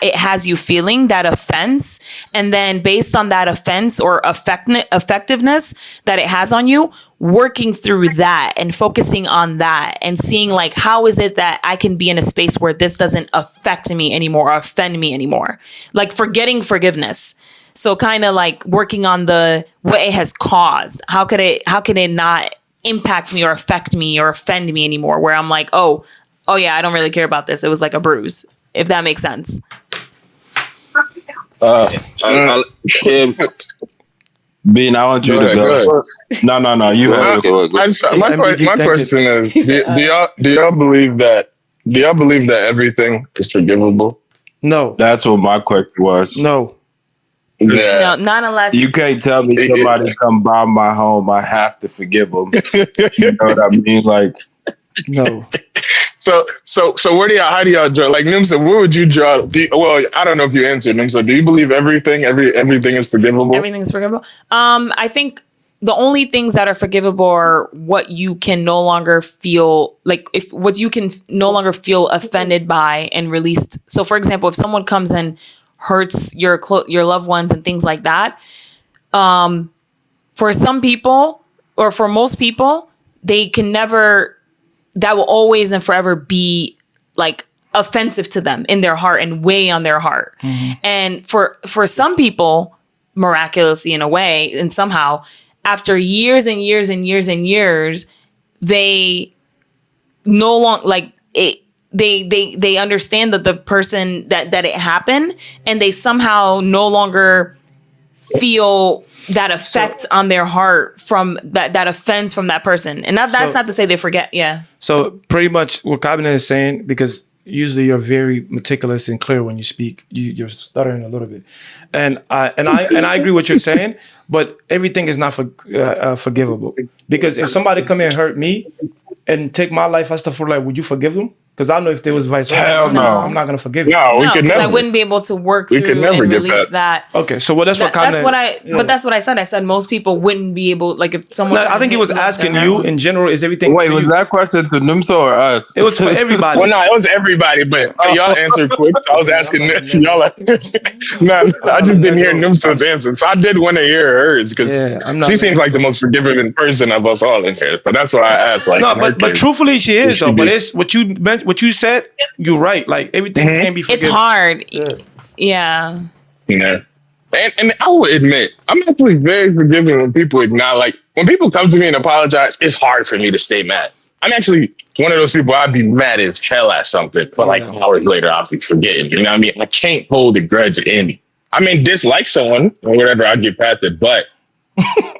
[SPEAKER 1] it has you feeling, that offense, and then based on that offense or effectiveness that it has on you, working through that and focusing on that and seeing like, how is it that I can be in a space where this doesn't affect me anymore or offend me anymore, like forgetting forgiveness. So kind of like working on what it has caused. How can it not impact me or affect me or offend me anymore, where I'm like, oh yeah, I don't really care about this, it was like a bruise, if that makes sense.
[SPEAKER 2] Bean, I want you
[SPEAKER 4] Go
[SPEAKER 2] to
[SPEAKER 4] ahead,
[SPEAKER 2] go.
[SPEAKER 4] go
[SPEAKER 2] No. You have
[SPEAKER 5] okay, well, good.
[SPEAKER 3] MBG,
[SPEAKER 4] my
[SPEAKER 3] thank you.
[SPEAKER 4] question is: do y'all believe that? Do y'all believe that everything is forgivable?
[SPEAKER 3] No,
[SPEAKER 2] That's what my question was.
[SPEAKER 3] no.
[SPEAKER 1] No, not unless
[SPEAKER 2] You can't tell me somebody come by my home, I have to forgive them. You know what I mean? Like,
[SPEAKER 3] No.
[SPEAKER 4] So where do y'all? How do y'all draw? Like Nimsa, where would you draw? Well, I don't know if you answered Nimsa. Do you believe everything is forgivable?
[SPEAKER 1] everything's forgivable. I think the only things that are forgivable are what you can no longer feel like, if what you can no longer feel offended by and released. So, for example, if someone comes and hurts your loved ones and things like that, for some people or for most people, they can never. That will always and forever be like offensive to them in their heart and weigh on their heart. Mm-hmm. And for some people, miraculously in a way, and somehow after years and years and years and years, they no longer like it. They understand that the person that it happened, and they somehow no longer feel that effect on their heart from that offense from that person. And that's not to say they forget. Yeah.
[SPEAKER 3] So pretty much what Cabinet is saying, because usually you're very meticulous and clear when you speak. You're stuttering a little bit, and I agree with what you're saying. But everything is not forgivable, because if somebody come here and hurt me and take my life, I stuff for like, would you forgive them? Because I know if there was vice versa,
[SPEAKER 2] hell no.
[SPEAKER 3] I'm not gonna forgive you.
[SPEAKER 4] No, we
[SPEAKER 1] No,
[SPEAKER 4] could
[SPEAKER 1] because
[SPEAKER 4] never.
[SPEAKER 1] I wouldn't be able to work through and release that.
[SPEAKER 3] Okay, so that's what
[SPEAKER 1] that's what I. Yeah. But that's what I said. I said most people wouldn't be able. Like if someone.
[SPEAKER 3] No, I think he was asking you in general. Is everything?
[SPEAKER 2] Wait, was that question to Nimsa or us?
[SPEAKER 3] It was for everybody.
[SPEAKER 4] Well, no, it was everybody, but y'all answered quick. So I was asking y'all. Like, no, I just didn't hear Nimsa's answer, so I did want to hear hers because she seems like the most forgiving person of us all in here. But that's why I asked. Like,
[SPEAKER 3] no, but truthfully, she is though. But it's what you meant. What you said. You're right. Like everything can be forgiven.
[SPEAKER 1] It's hard. Yeah.
[SPEAKER 4] And I will admit, I'm actually very forgiving when people acknowledge. Like when people come to me and apologize, it's hard for me to stay mad. I'm actually one of those people. I'd be mad as hell at something, but like hours later, I'll be forgetting. You know what I mean? I can't hold a grudge in me. I mean, dislike someone or whatever, I'll get past it, but.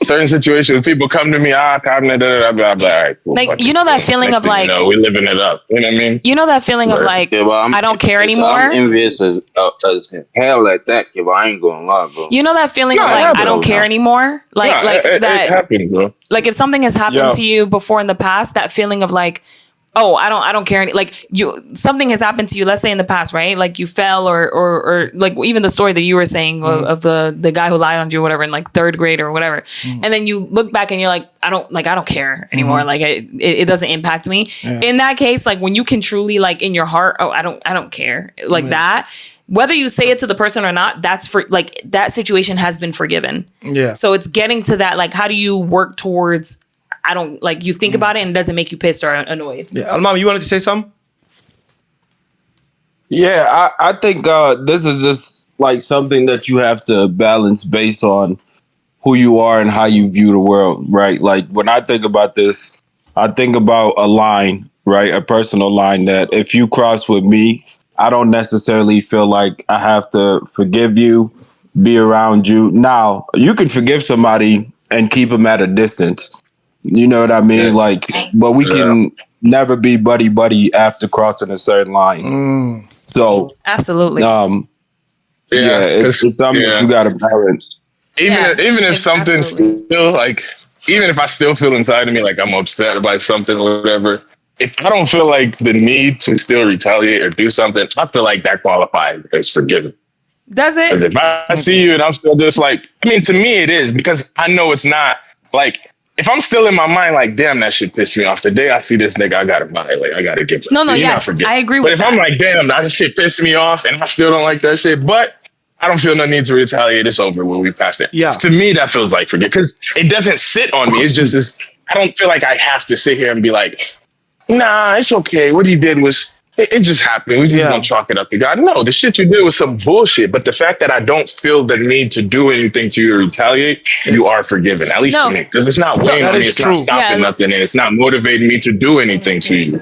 [SPEAKER 4] Certain situations, people come to me, I'll be like, all right, cool,
[SPEAKER 1] like you know that feeling of like,
[SPEAKER 4] we living it up. You know what I mean?
[SPEAKER 1] You know that feeling of like, I don't care anymore.
[SPEAKER 5] I'm envious as hell at that, kid. But I ain't gonna lie, bro.
[SPEAKER 1] You know that feeling of like, I don't care anymore. Like that. It
[SPEAKER 4] happens, bro.
[SPEAKER 1] Like if something has happened to you before in the past, that feeling of like, oh, I don't care. Like something has happened to you. Let's say in the past, right? Like you fell or like even the story that you were saying of the guy who lied on you or whatever in like third grade or whatever. And then you look back and you're like, I don't care anymore. Like it doesn't impact me. Yeah. In that case, like when you can truly like in your heart, oh, I don't care like that. Whether you say it to the person or not, that's for like that situation has been forgiven. Yeah. So it's getting to that. Like, how do you work towards? I don't like you think about it and it doesn't make you pissed or annoyed.
[SPEAKER 3] Yeah, Almama, you wanted to say something?
[SPEAKER 2] Yeah, I think this is just like something that you have to balance based on who you are and how you view the world, right? Like when I think about this, I think about a line, right? A personal line that if you cross with me, I don't necessarily feel like I have to forgive you, be around you. Now, you can forgive somebody and keep them at a distance. You know what I mean? Yeah. Like, but we can never be buddy after crossing a certain line. So
[SPEAKER 1] absolutely.
[SPEAKER 2] It's something you got to balance.
[SPEAKER 4] Even if something's still like, even if I still feel inside of me like I'm upset about something or whatever, if I don't feel like the need to still retaliate or do something, I feel like that qualifies as forgiving.
[SPEAKER 1] Does
[SPEAKER 4] Because
[SPEAKER 1] it?
[SPEAKER 4] if I see you and I'm still just like, I mean, to me it is, because I know it's not like, if I'm still in my mind like, damn, that shit pissed me off. The day I see this nigga, I gotta violate. I gotta give it.
[SPEAKER 1] No,
[SPEAKER 4] You're not
[SPEAKER 1] yes,
[SPEAKER 4] forgetting.
[SPEAKER 1] I agree
[SPEAKER 4] But
[SPEAKER 1] with
[SPEAKER 4] if I'm
[SPEAKER 1] that.
[SPEAKER 4] like, damn, that shit pissed me off and I still don't like that shit, but I don't feel no need to retaliate. It's over when we pass it.
[SPEAKER 3] Yeah.
[SPEAKER 4] To me, that feels like forget, because it doesn't sit on me. It's just this. I don't feel like I have to sit here and be like, nah, it's okay. What he did was, it just happened. We just gonna chalk it up to God. No, the shit you did was some bullshit. But the fact that I don't feel the need to do anything to you or retaliate, you are forgiven. At least
[SPEAKER 1] No.
[SPEAKER 4] to me, because it's not
[SPEAKER 1] So-
[SPEAKER 4] weighing
[SPEAKER 3] That
[SPEAKER 4] on me.
[SPEAKER 3] is
[SPEAKER 4] It's
[SPEAKER 3] true.
[SPEAKER 4] not stopping
[SPEAKER 1] Yeah.
[SPEAKER 4] nothing, and it's not motivating me to do anything to you.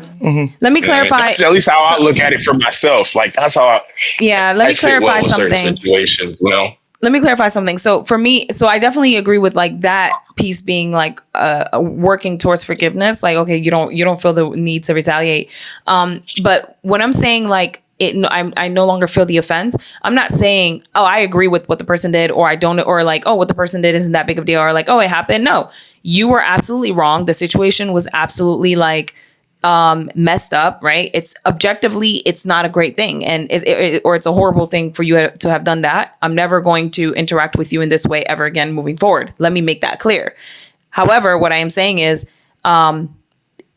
[SPEAKER 1] Let me
[SPEAKER 4] And
[SPEAKER 1] clarify.
[SPEAKER 4] that's at least how I look at it for myself. Like that's how I.
[SPEAKER 1] Yeah, let
[SPEAKER 4] I
[SPEAKER 1] me
[SPEAKER 4] sit well
[SPEAKER 1] clarify
[SPEAKER 4] with certain
[SPEAKER 1] something.
[SPEAKER 4] situations. You know.
[SPEAKER 1] Let me clarify something. So for me, so I definitely agree with like that piece being like working towards forgiveness. Like, okay, you don't feel the need to retaliate. But when I'm saying like I no longer feel the offense. I'm not saying, oh, I agree with what the person did, or I don't, or like, oh, what the person did isn't that big of a deal, or like, oh, it happened. No, you were absolutely wrong. The situation was absolutely like messed up, right? It's objectively, it's not a great thing, and or it's a horrible thing for you to have done that. I'm never going to interact with you in this way ever again moving forward. Let me make that clear. However, what I am saying is,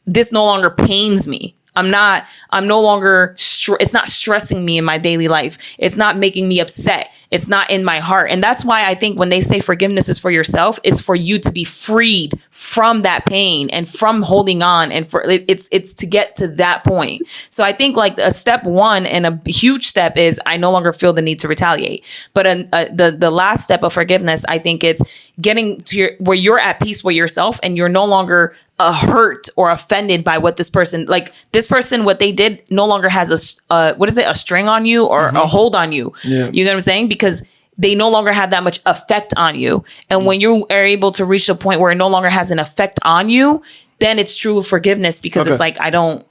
[SPEAKER 1] this no longer pains me. I'm no longer, it's not stressing me in my daily life. It's not making me upset. It's not in my heart. And that's why I think when they say forgiveness is for yourself, it's for you to be freed from that pain and from holding on. And for it's to get to that point. So I think like a step one and a huge step is I no longer feel the need to retaliate. But the last step of forgiveness, I think it's getting to where you're at peace with yourself and you're no longer hurt or offended by what this person, what they did no longer has a string on you or a hold on you.
[SPEAKER 3] Yeah.
[SPEAKER 1] You know what I'm saying? Because they no longer have that much effect on you. And when you are able to reach a point where it no longer has an effect on you, then it's true forgiveness, because it's like, I don't,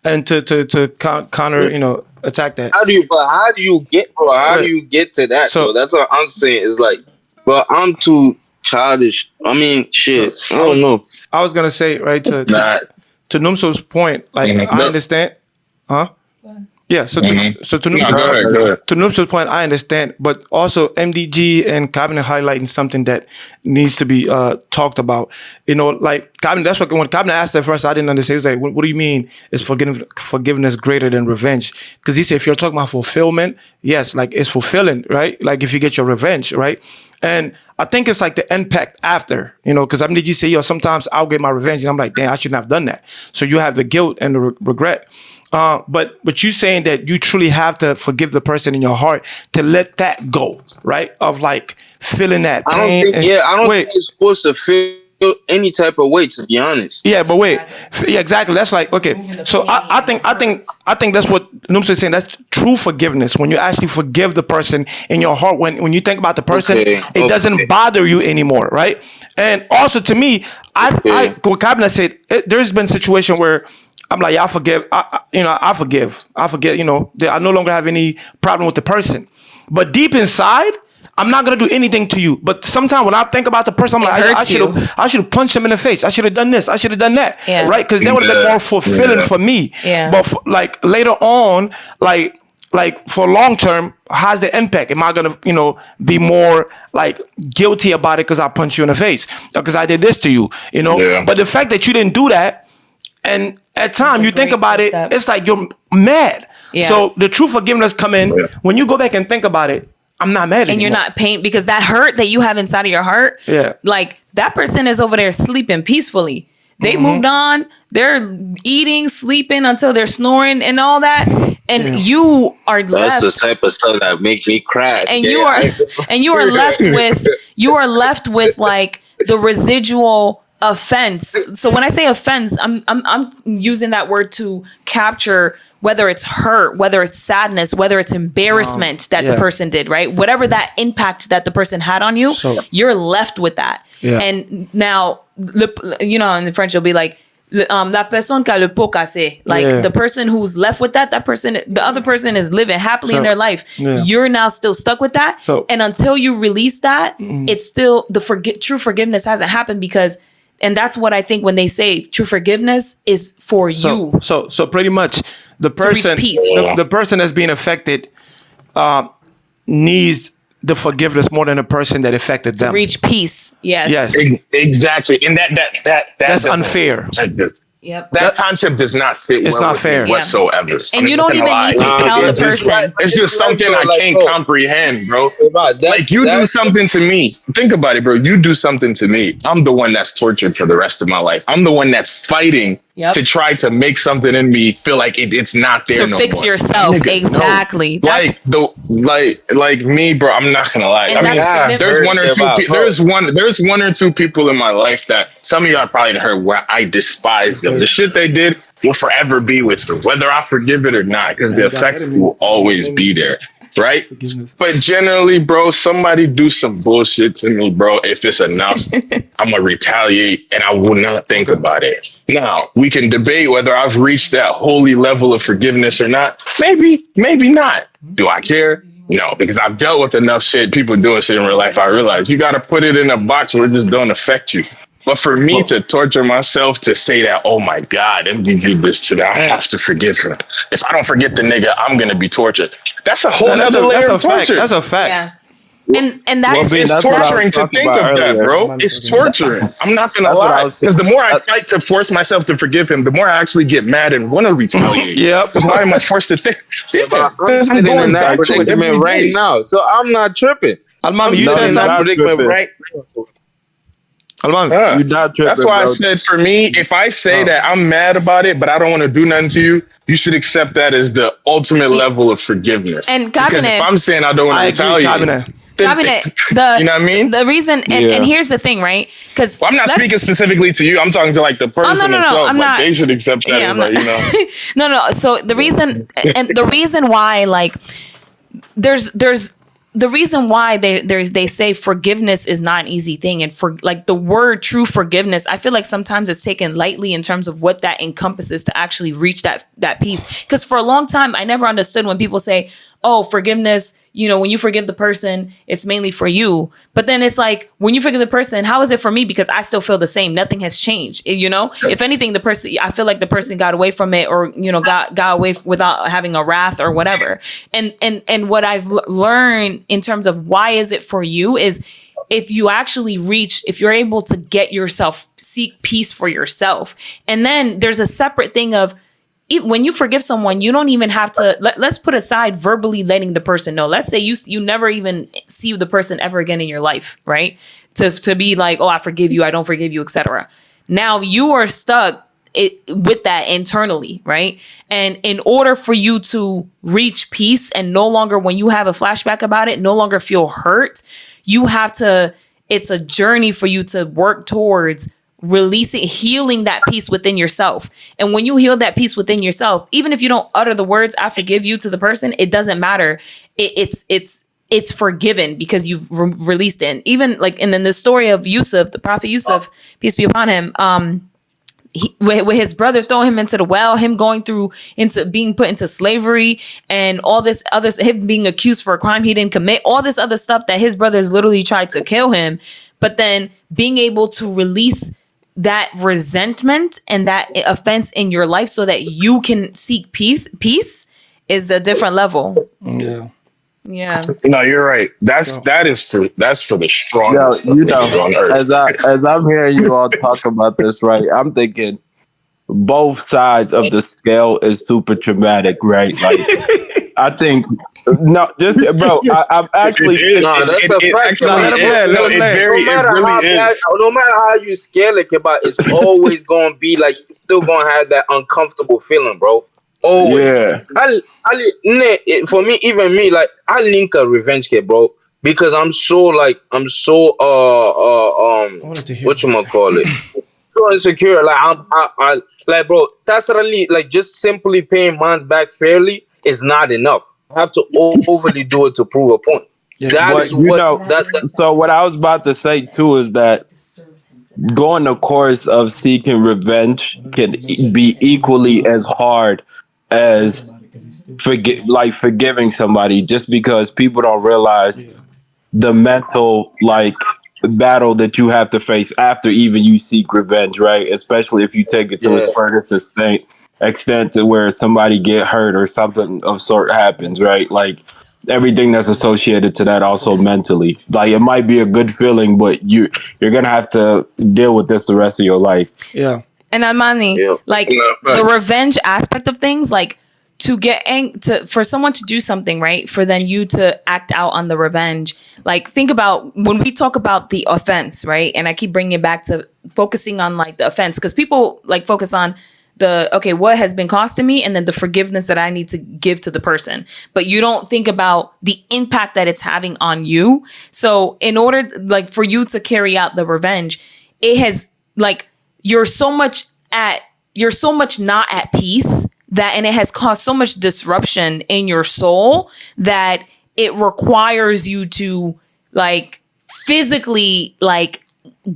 [SPEAKER 3] And to counter, attack that.
[SPEAKER 5] How do you get to that?
[SPEAKER 3] So-
[SPEAKER 5] So that's what I'm saying. Is like, well, I'm too childish. I mean, shit. I don't know.
[SPEAKER 3] I was gonna say, right, to Numso's point, like I understand, huh? Yeah. So to
[SPEAKER 4] No, go ahead.
[SPEAKER 3] to Numso's point, I understand, but also MDG and Cabinet highlighting something that needs to be talked about. Like Cabinet. That's what when Cabinet asked that first, I didn't understand. He was like, "What do you mean? Is forgiveness greater than revenge?" Because he said, if you're talking about fulfillment, yes, like it's fulfilling, right? Like if you get your revenge, right? And I think it's like the impact after, because MDG say, sometimes I'll get my revenge, and I'm like, damn, I shouldn't have done that. So you have the guilt and the regret. But you saying that you truly have to forgive the person in your heart to let that go, right? Of like feeling that pain.
[SPEAKER 5] I don't think it's supposed to feel any type of way, to be honest.
[SPEAKER 3] Yeah, but wait. Yeah, exactly. That's like, okay. So I think that's what Noom's is saying. That's true forgiveness. When you actually forgive the person in your heart, when you think about the person, it doesn't bother you anymore, right? And also to me, what Cabinet said, there's been a situation where I'm like, I forgive. I forgive. I no longer have any problem with the person. But deep inside, I'm not gonna do anything to you. But sometimes when I think about the person, I'm like, I should have punched him in the face. I should have done this. I should have done that.
[SPEAKER 1] Yeah.
[SPEAKER 3] Right? Because that would have been more fulfilling for me.
[SPEAKER 1] Yeah.
[SPEAKER 3] But like later on, like for long term, how's the impact? Am I gonna, be more like guilty about it because I punched you in the face, because I did this to you,
[SPEAKER 4] Yeah.
[SPEAKER 3] But the fact that you didn't do that, and at time you think about it, it's like you're mad.
[SPEAKER 1] Yeah.
[SPEAKER 3] So the true forgiveness come in when you go back and think about it. I'm not mad anymore.
[SPEAKER 1] And you're not pain, because that hurt that you have inside of your heart.
[SPEAKER 3] Yeah.
[SPEAKER 1] Like that person is over there sleeping peacefully. They moved on. They're eating, sleeping until they're snoring and all that. And you are left.
[SPEAKER 5] That's the type of stuff that makes me cry.
[SPEAKER 1] And you are left with like the residual offense. So when I say offense, I'm using that word to capture whether it's hurt, whether it's sadness, whether it's embarrassment that the person did, right? Whatever that impact that the person had on you, you're left with that.
[SPEAKER 3] Yeah.
[SPEAKER 1] And now, in French, you'll be like, la personne qui a le pot cassé. Like the person who's left with that person, the other person is living happily in their life. Yeah. You're now still stuck with that. And until you release that, it's still true forgiveness hasn't happened, because. And that's what I think when they say true forgiveness is for you.
[SPEAKER 3] So pretty much the person, the person that's being affected, needs the forgiveness more than the person that affected them.
[SPEAKER 1] Reach peace. Yes.
[SPEAKER 3] Yes.
[SPEAKER 4] Exactly. And
[SPEAKER 3] That's unfair.
[SPEAKER 1] Yep.
[SPEAKER 4] That concept does not fit
[SPEAKER 3] It's
[SPEAKER 4] well
[SPEAKER 3] not
[SPEAKER 4] with
[SPEAKER 3] fair.
[SPEAKER 4] me whatsoever.
[SPEAKER 1] And you don't even need to tell the person.
[SPEAKER 4] It's just something I can't comprehend, bro. Like you do something to me. Think about it, bro. You do something to me. I'm the one that's tortured for the rest of my life. I'm the one that's fighting to try to make something in me feel like it's not there
[SPEAKER 1] to
[SPEAKER 4] no
[SPEAKER 1] fix
[SPEAKER 4] more.
[SPEAKER 1] yourself.
[SPEAKER 4] Nigga,
[SPEAKER 1] exactly.
[SPEAKER 4] No. Like me, bro. I'm not gonna lie.
[SPEAKER 1] And
[SPEAKER 4] I mean, there's one or two people in my life that some of y'all probably heard where I despise them. The shit they did will forever be with me, whether I forgive it or not, because the effects will always be there. Right? But generally, bro, somebody do some bullshit to me, bro. If it's enough, I'm gonna retaliate and I will not think about it. Now, we can debate whether I've reached that holy level of forgiveness or not. Maybe not. Do I care? No, because I've dealt with enough shit, people doing shit in real life. I realize you got to put it in a box where it just don't affect you. But for me to torture myself to say that, oh my God, MD did this to that, I have to forgive him. If I don't forget the nigga, I'm going to be tortured. That's a whole other layer of torture.
[SPEAKER 3] That's a fact.
[SPEAKER 1] Yeah. And that's
[SPEAKER 4] it's torturing to think of that, bro. It's torturing. I'm not gonna lie, because the more I fight to force myself to forgive him, the more I actually get mad and want to retaliate.
[SPEAKER 3] Yep.
[SPEAKER 4] Because why am I forced to think?
[SPEAKER 5] I'm sitting in that predicament right now, so I'm not tripping.
[SPEAKER 3] Almami, you said
[SPEAKER 5] that
[SPEAKER 3] something.
[SPEAKER 5] predicament right now.
[SPEAKER 3] Almami,
[SPEAKER 2] You're not tripping.
[SPEAKER 4] That's why
[SPEAKER 2] bro.
[SPEAKER 4] I said for me, if I say that I'm mad about it, but I don't want to do nothing to you, you should accept that as the ultimate level of forgiveness.
[SPEAKER 1] And
[SPEAKER 4] because if I'm saying I don't want to retaliate.
[SPEAKER 1] You know what I mean? The reason, and here's the thing, right? Because
[SPEAKER 4] I'm not speaking specifically to you. I'm talking to like the person themselves. I'm not. They should accept that.
[SPEAKER 1] Yeah,
[SPEAKER 4] like, you know.
[SPEAKER 1] No. So the reason, and the reason why, like, there's the reason why they say forgiveness is not an easy thing, and for like the word true forgiveness, I feel like sometimes it's taken lightly in terms of what that encompasses to actually reach that peace. Because for a long time, I never understood when people say, "Oh, forgiveness." You know, when you forgive the person, it's mainly for you. But then it's like, when you forgive the person, how is it for me? Because I still feel the same. Nothing has changed. You know, if anything, I feel like the person got away from it, or, you know, got away without having a wrath or whatever. And what I've learned in terms of why is it for you is, if you're able to get yourself, seek peace for yourself. And then there's a separate thing of, when you forgive someone, you don't even have to, let's put aside verbally letting the person know. Let's say you never even see the person ever again in your life, right? To be like, oh, I forgive you, I don't forgive you, etc. Now you are stuck with that internally, right? And in order for you to reach peace and no longer, when you have a flashback about it, no longer feel hurt, it's a journey for you to work towards healing that peace within yourself. And when you heal that peace within yourself, even if you don't utter the words "I forgive you" to the person, it doesn't matter. It's forgiven because you've released it. And even like, and then the story of Yusuf, the prophet Yusuf, peace be upon him, with his brother throwing him into the well, him going through into being put into slavery, and all this other, him being accused for a crime he didn't commit, all this other stuff that his brothers literally tried to kill him, but then being able to release that resentment and that offense in your life so that you can seek peace is a different level. Yeah.
[SPEAKER 4] No, you're right. That's for the strongest.
[SPEAKER 2] Yo, you know, as I'm hearing you all talk about this, right? I'm thinking both sides of the scale is super traumatic, right? Like, I think I'm actually.
[SPEAKER 5] No, that's a fact. No matter how you scale it, it's always gonna be like, you're still gonna have that uncomfortable feeling, bro. Oh
[SPEAKER 2] yeah.
[SPEAKER 5] For me, even me, like, I link a revenge kid, bro, because I'm so what you call it, so insecure. Like, I like, bro, that's really, like, just simply paying mines back fairly is not enough. I have to overly do it to prove a point.
[SPEAKER 2] So what I was about to say too is that going the course of seeking revenge can be equally as hard as forgiving somebody, just because people don't realize the mental battle that you have to face after even you seek revenge, right? Especially if you take it to its furthest extent to where somebody get hurt or something of sort happens, right? Like, everything that's associated to that also mentally. Like it might be a good feeling, but you're gonna have to deal with this the rest of your life.
[SPEAKER 3] Yeah.
[SPEAKER 1] And Amani,
[SPEAKER 5] Yeah.
[SPEAKER 1] like
[SPEAKER 4] No,
[SPEAKER 1] the
[SPEAKER 4] facts.
[SPEAKER 1] revenge aspect of things, like to get for someone to do something, right? For then you to act out on the revenge. Like think about when we talk about the offense, right? And I keep bringing it back to focusing on like the offense because people like focus on okay, what has been costing me and then the forgiveness that I need to give to the person. But you don't think about the impact that it's having on you. So in order like for you to carry out the revenge, it has like you're so much not at peace that, and it has caused so much disruption in your soul that it requires you to like physically like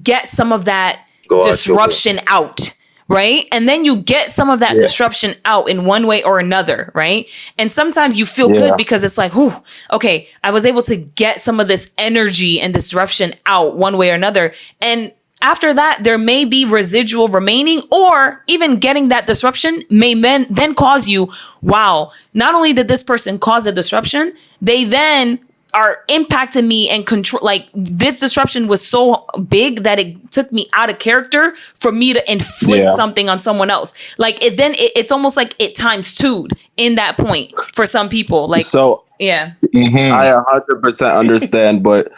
[SPEAKER 1] get some of that
[SPEAKER 5] Go out your way.
[SPEAKER 1] disruption out. Right. And then you get some of that disruption out in one way or another. Right. And sometimes you feel good because it's like, whew, okay, I was able to get some of this energy and disruption out one way or another. And after that, there may be residual remaining, or even getting that disruption may then cause you, wow, not only did this person cause a disruption, they then are impacting me and control. Like this disruption was so big that it took me out of character for me to inflict something on someone else. Like it's almost like it times two'd in that point for some people. Like,
[SPEAKER 2] So
[SPEAKER 1] yeah.
[SPEAKER 2] I 100% understand, but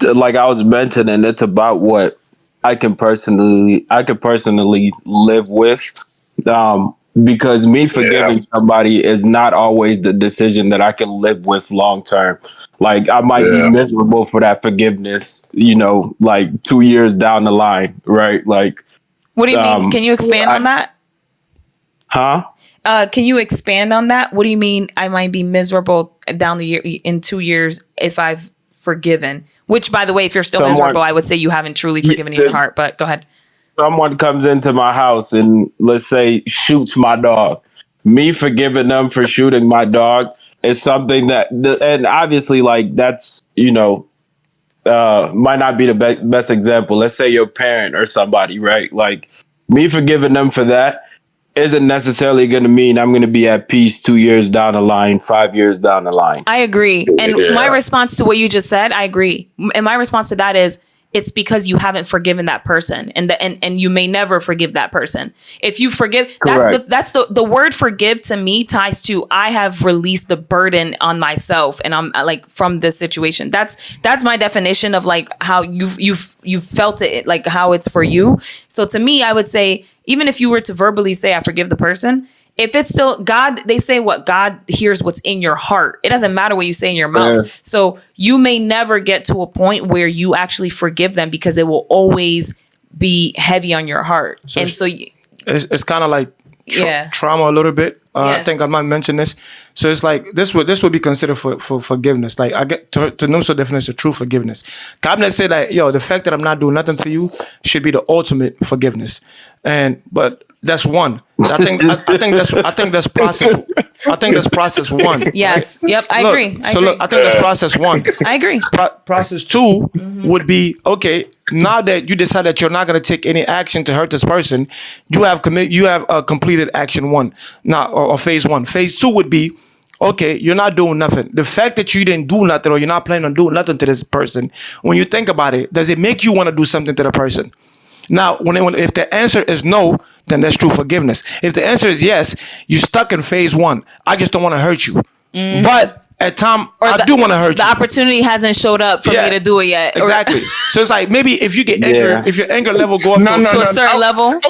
[SPEAKER 2] like I was mentioning, it's about what I can personally live with. Because me forgiving somebody is not always the decision that I can live with long term. Like I might be miserable for that forgiveness, like 2 years down the line, right? Like,
[SPEAKER 1] What do you mean? Can you expand on that?
[SPEAKER 2] Huh?
[SPEAKER 1] Can you expand on that? What do you mean I might be miserable down the year in 2 years if I've forgiven? Which, by the way, if you're still miserable, I would say you haven't truly forgiven in your heart. But go ahead.
[SPEAKER 2] Someone comes into my house and let's say shoots my dog. Me forgiving them for shooting my dog is something that, and obviously, like that's might not be the best example. Let's say your parent or somebody, right? Like me forgiving them for that isn't necessarily going to mean I'm going to be at peace 2 years down the line, 5 years down the line.
[SPEAKER 1] I agree. And my response to what you just said, I agree. And my response to that is, it's because you haven't forgiven that person, and you may never forgive that person. If you forgive, that's the word forgive to me ties to I have released the burden on myself, and I'm like from this situation. That's my definition of like how you've felt it, like how it's for you. So to me, I would say even if you were to verbally say I forgive the person, if it's still God, they say what God hears what's in your heart. It doesn't matter what you say in your mouth. Yeah. So you may never get to a point where you actually forgive them because it will always be heavy on your heart. So
[SPEAKER 3] it's kind of like trauma a little bit. I think I might mention this. So it's like this would be considered for forgiveness. Like I get to Numso definition of true forgiveness. Cabinet said that the fact that I'm not doing nothing to you should be the ultimate forgiveness. But that's one. I think that's process. I think that's process one.
[SPEAKER 1] Yes. Right? Yep. I agree.
[SPEAKER 3] I think that's process one.
[SPEAKER 1] I agree.
[SPEAKER 3] Process two would be okay. Now that you decide that you're not going to take any action to hurt this person, you have completed action one. Now or phase one. Phase two would be, okay, you're not doing nothing. The fact that you didn't do nothing or you're not planning on doing nothing to this person, when you think about it, does it make you want to do something to the person? Now, if the answer is no, then that's true forgiveness. If the answer is yes, you're stuck in phase one. I just don't want to hurt you. Mm-hmm. But at time, I do want to hurt you.
[SPEAKER 1] The opportunity hasn't showed up for me to do it yet.
[SPEAKER 3] Exactly. So it's like maybe if you get anger, if your anger level go up to a
[SPEAKER 1] certain level.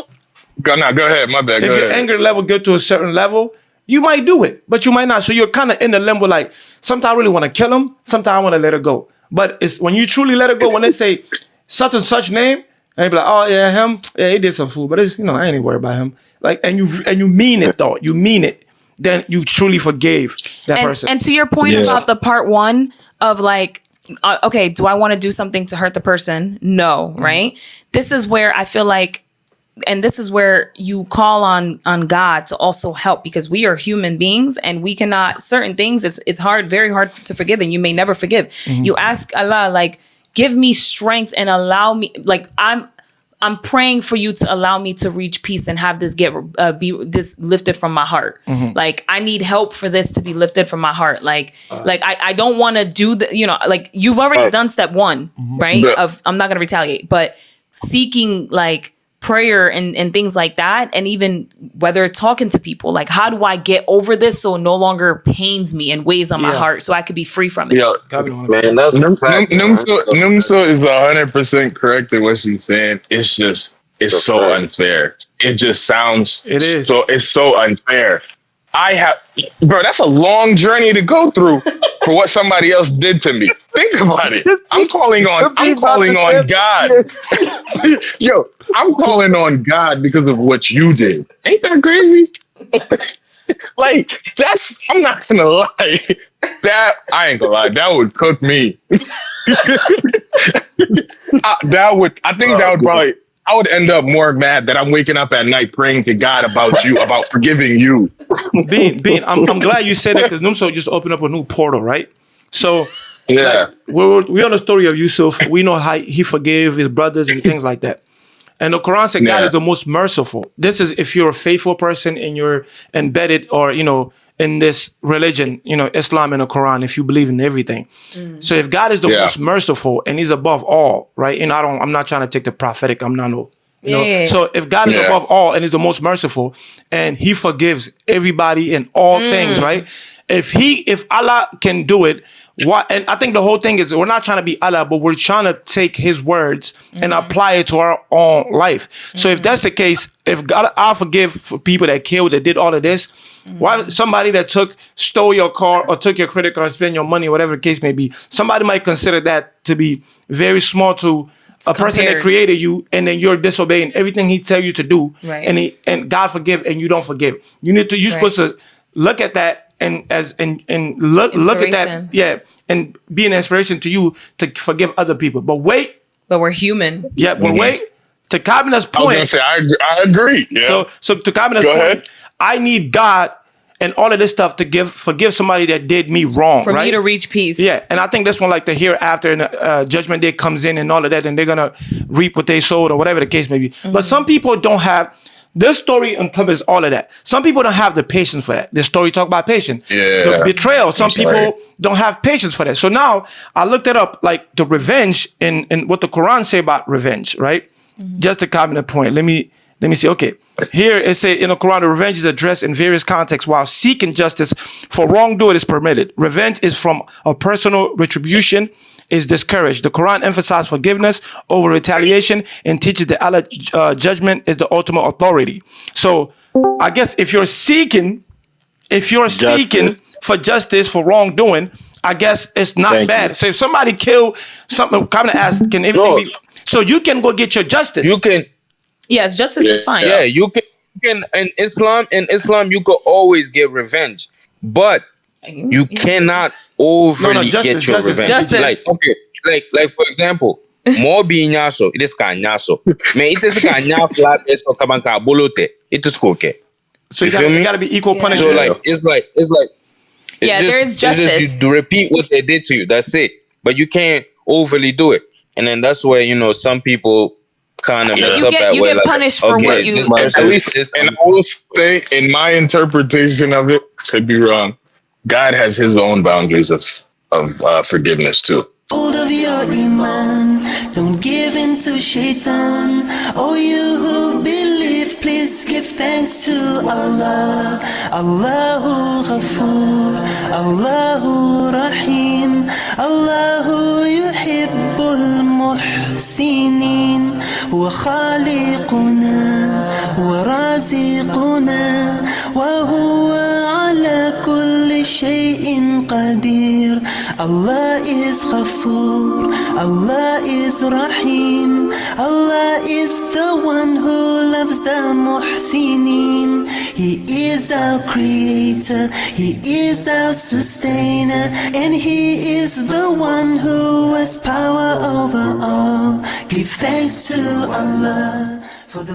[SPEAKER 4] Go ahead. My bad.
[SPEAKER 3] If your anger level get to a certain level, you might do it, but you might not. So you're kind of in the limbo. Like sometimes I really want to kill him. Sometimes I want to let it go. But it's when you truly let it go. When they say such and such name. And you be like, oh yeah, him, yeah, he did some fool, but it's I ain't even worried about him. Like, and you mean it though, you mean it. Then you truly forgave that person. And
[SPEAKER 1] to your point about the part one of like, okay, do I want to do something to hurt the person? No, right? This is where I feel like, and this is where you call on God to also help because we are human beings and we cannot certain things. It's hard, very hard to forgive, and you may never forgive. You ask Allah like, give me strength and allow me, like I'm praying for you to allow me to reach peace and have this be this lifted from my heart. Like I need help for this to be lifted from my heart. Like I don't want to do the, like you've already done step one, right? Of I'm not going to retaliate, but seeking like prayer and things like that, and even whether talking to people, like how do I get over this so it no longer pains me and weighs on my heart so I could be free from it.
[SPEAKER 4] Yeah,
[SPEAKER 5] Man, that's a fact, man.
[SPEAKER 4] Numso is 100% correct in what she's saying. It's so unfair. It just sounds it's so unfair. Bro, that's a long journey to go through for what somebody else did to me. Think about it. I'm calling on God. Yo, I'm calling on God because of what you did. Ain't that crazy? Like, I'm not gonna lie. I ain't gonna lie, that would cook me. I would end up more mad that I'm waking up at night praying to God about you, about forgiving you.
[SPEAKER 3] Bean, I'm glad you said that because Numso just opened up a new portal, right? So, like, we're on the story of Yusuf. We know how he forgave his brothers and things like that. And the Quran said God is the most merciful. This is if you're a faithful person and you're embedded or, in this religion, Islam and the Quran, if you believe in everything. So if God is the most merciful and he's above all, right? I'm not trying to take the prophetic. I'm not So if God is above all and is the most merciful and he forgives everybody in all things, right? If Allah can do it, why? And I think the whole thing is we're not trying to be Allah, but we're trying to take his words and apply it to our own life. So if that's the case, if God, I forgive for people that killed, that did all of this, why somebody that stole your car or took your credit card, spent your money, whatever the case may be, somebody might consider that to be very small to a person that created you, and then you're disobeying everything he tell you to do, right? And God forgive and you don't forgive. You're supposed to look at that and look at that, and be an inspiration to you to forgive other people. But
[SPEAKER 1] we're human.
[SPEAKER 3] Yeah, but wait. To Kamina's point,
[SPEAKER 4] I was gonna say I agree. Yeah.
[SPEAKER 3] So to Kamina's point, I need God and all of this stuff to forgive somebody that did me wrong,
[SPEAKER 1] for
[SPEAKER 3] right?
[SPEAKER 1] me to reach peace.
[SPEAKER 3] Yeah, and I think that's when like the hereafter and judgment day comes in and all of that, and they're gonna reap what they sowed or whatever the case may be. But some people don't have. This story uncovers all of that. Some people don't have the patience for that. This story talk about patience.
[SPEAKER 4] Yeah.
[SPEAKER 3] The betrayal. Some people don't have patience for that. So now I looked it up, like the revenge in what the Quran say about revenge, right? Just to comment a point. Let me see. Okay. Here it says in the Quran, the revenge is addressed in various contexts while seeking justice for wrongdoing is permitted. Revenge is from a personal retribution is discouraged. The Quran emphasizes forgiveness over retaliation and teaches that Allah's judgment is the ultimate authority. So I guess if you're seeking for justice for wrongdoing, I guess it's not bad. So if somebody killed something, come and ask, can everything be? So you can go get your justice.
[SPEAKER 5] You can.
[SPEAKER 1] Yes, justice is fine.
[SPEAKER 5] Yeah, you can. In Islam, you could always get revenge, but you cannot overly get your revenge.
[SPEAKER 1] Justice.
[SPEAKER 5] Like for example, more being nyaso, it is kanyaso. Me it is kanyafla so kabanka bolote. It is okay.
[SPEAKER 3] So you gotta be equal punishment.
[SPEAKER 5] So like it's like
[SPEAKER 1] there's justice.
[SPEAKER 5] It's just you repeat what they did to you. That's it. But you can't overly do it, and then that's where some people kind of mess up that way.
[SPEAKER 1] You get punished for what you.
[SPEAKER 4] At least, and I will say, in my interpretation of it, could be wrong. God has his own boundaries of forgiveness too.
[SPEAKER 6] Hold of your iman, don't give in to shaitan. Oh, you who believe, please give thanks to Allah. Allahu Ghafoor, Allahu Rahim, Allahu yuhibbul muhsinin. Huwa khaliquna, huwa raziquna, wa huwa ala kulli shay'in qadir. Allah is Ghafoor, Allah is Rahim, Allah is the one who loves the Muhsinin. He is our creator, He is our sustainer, and He is the one who has power over all. Give thanks to Allah for the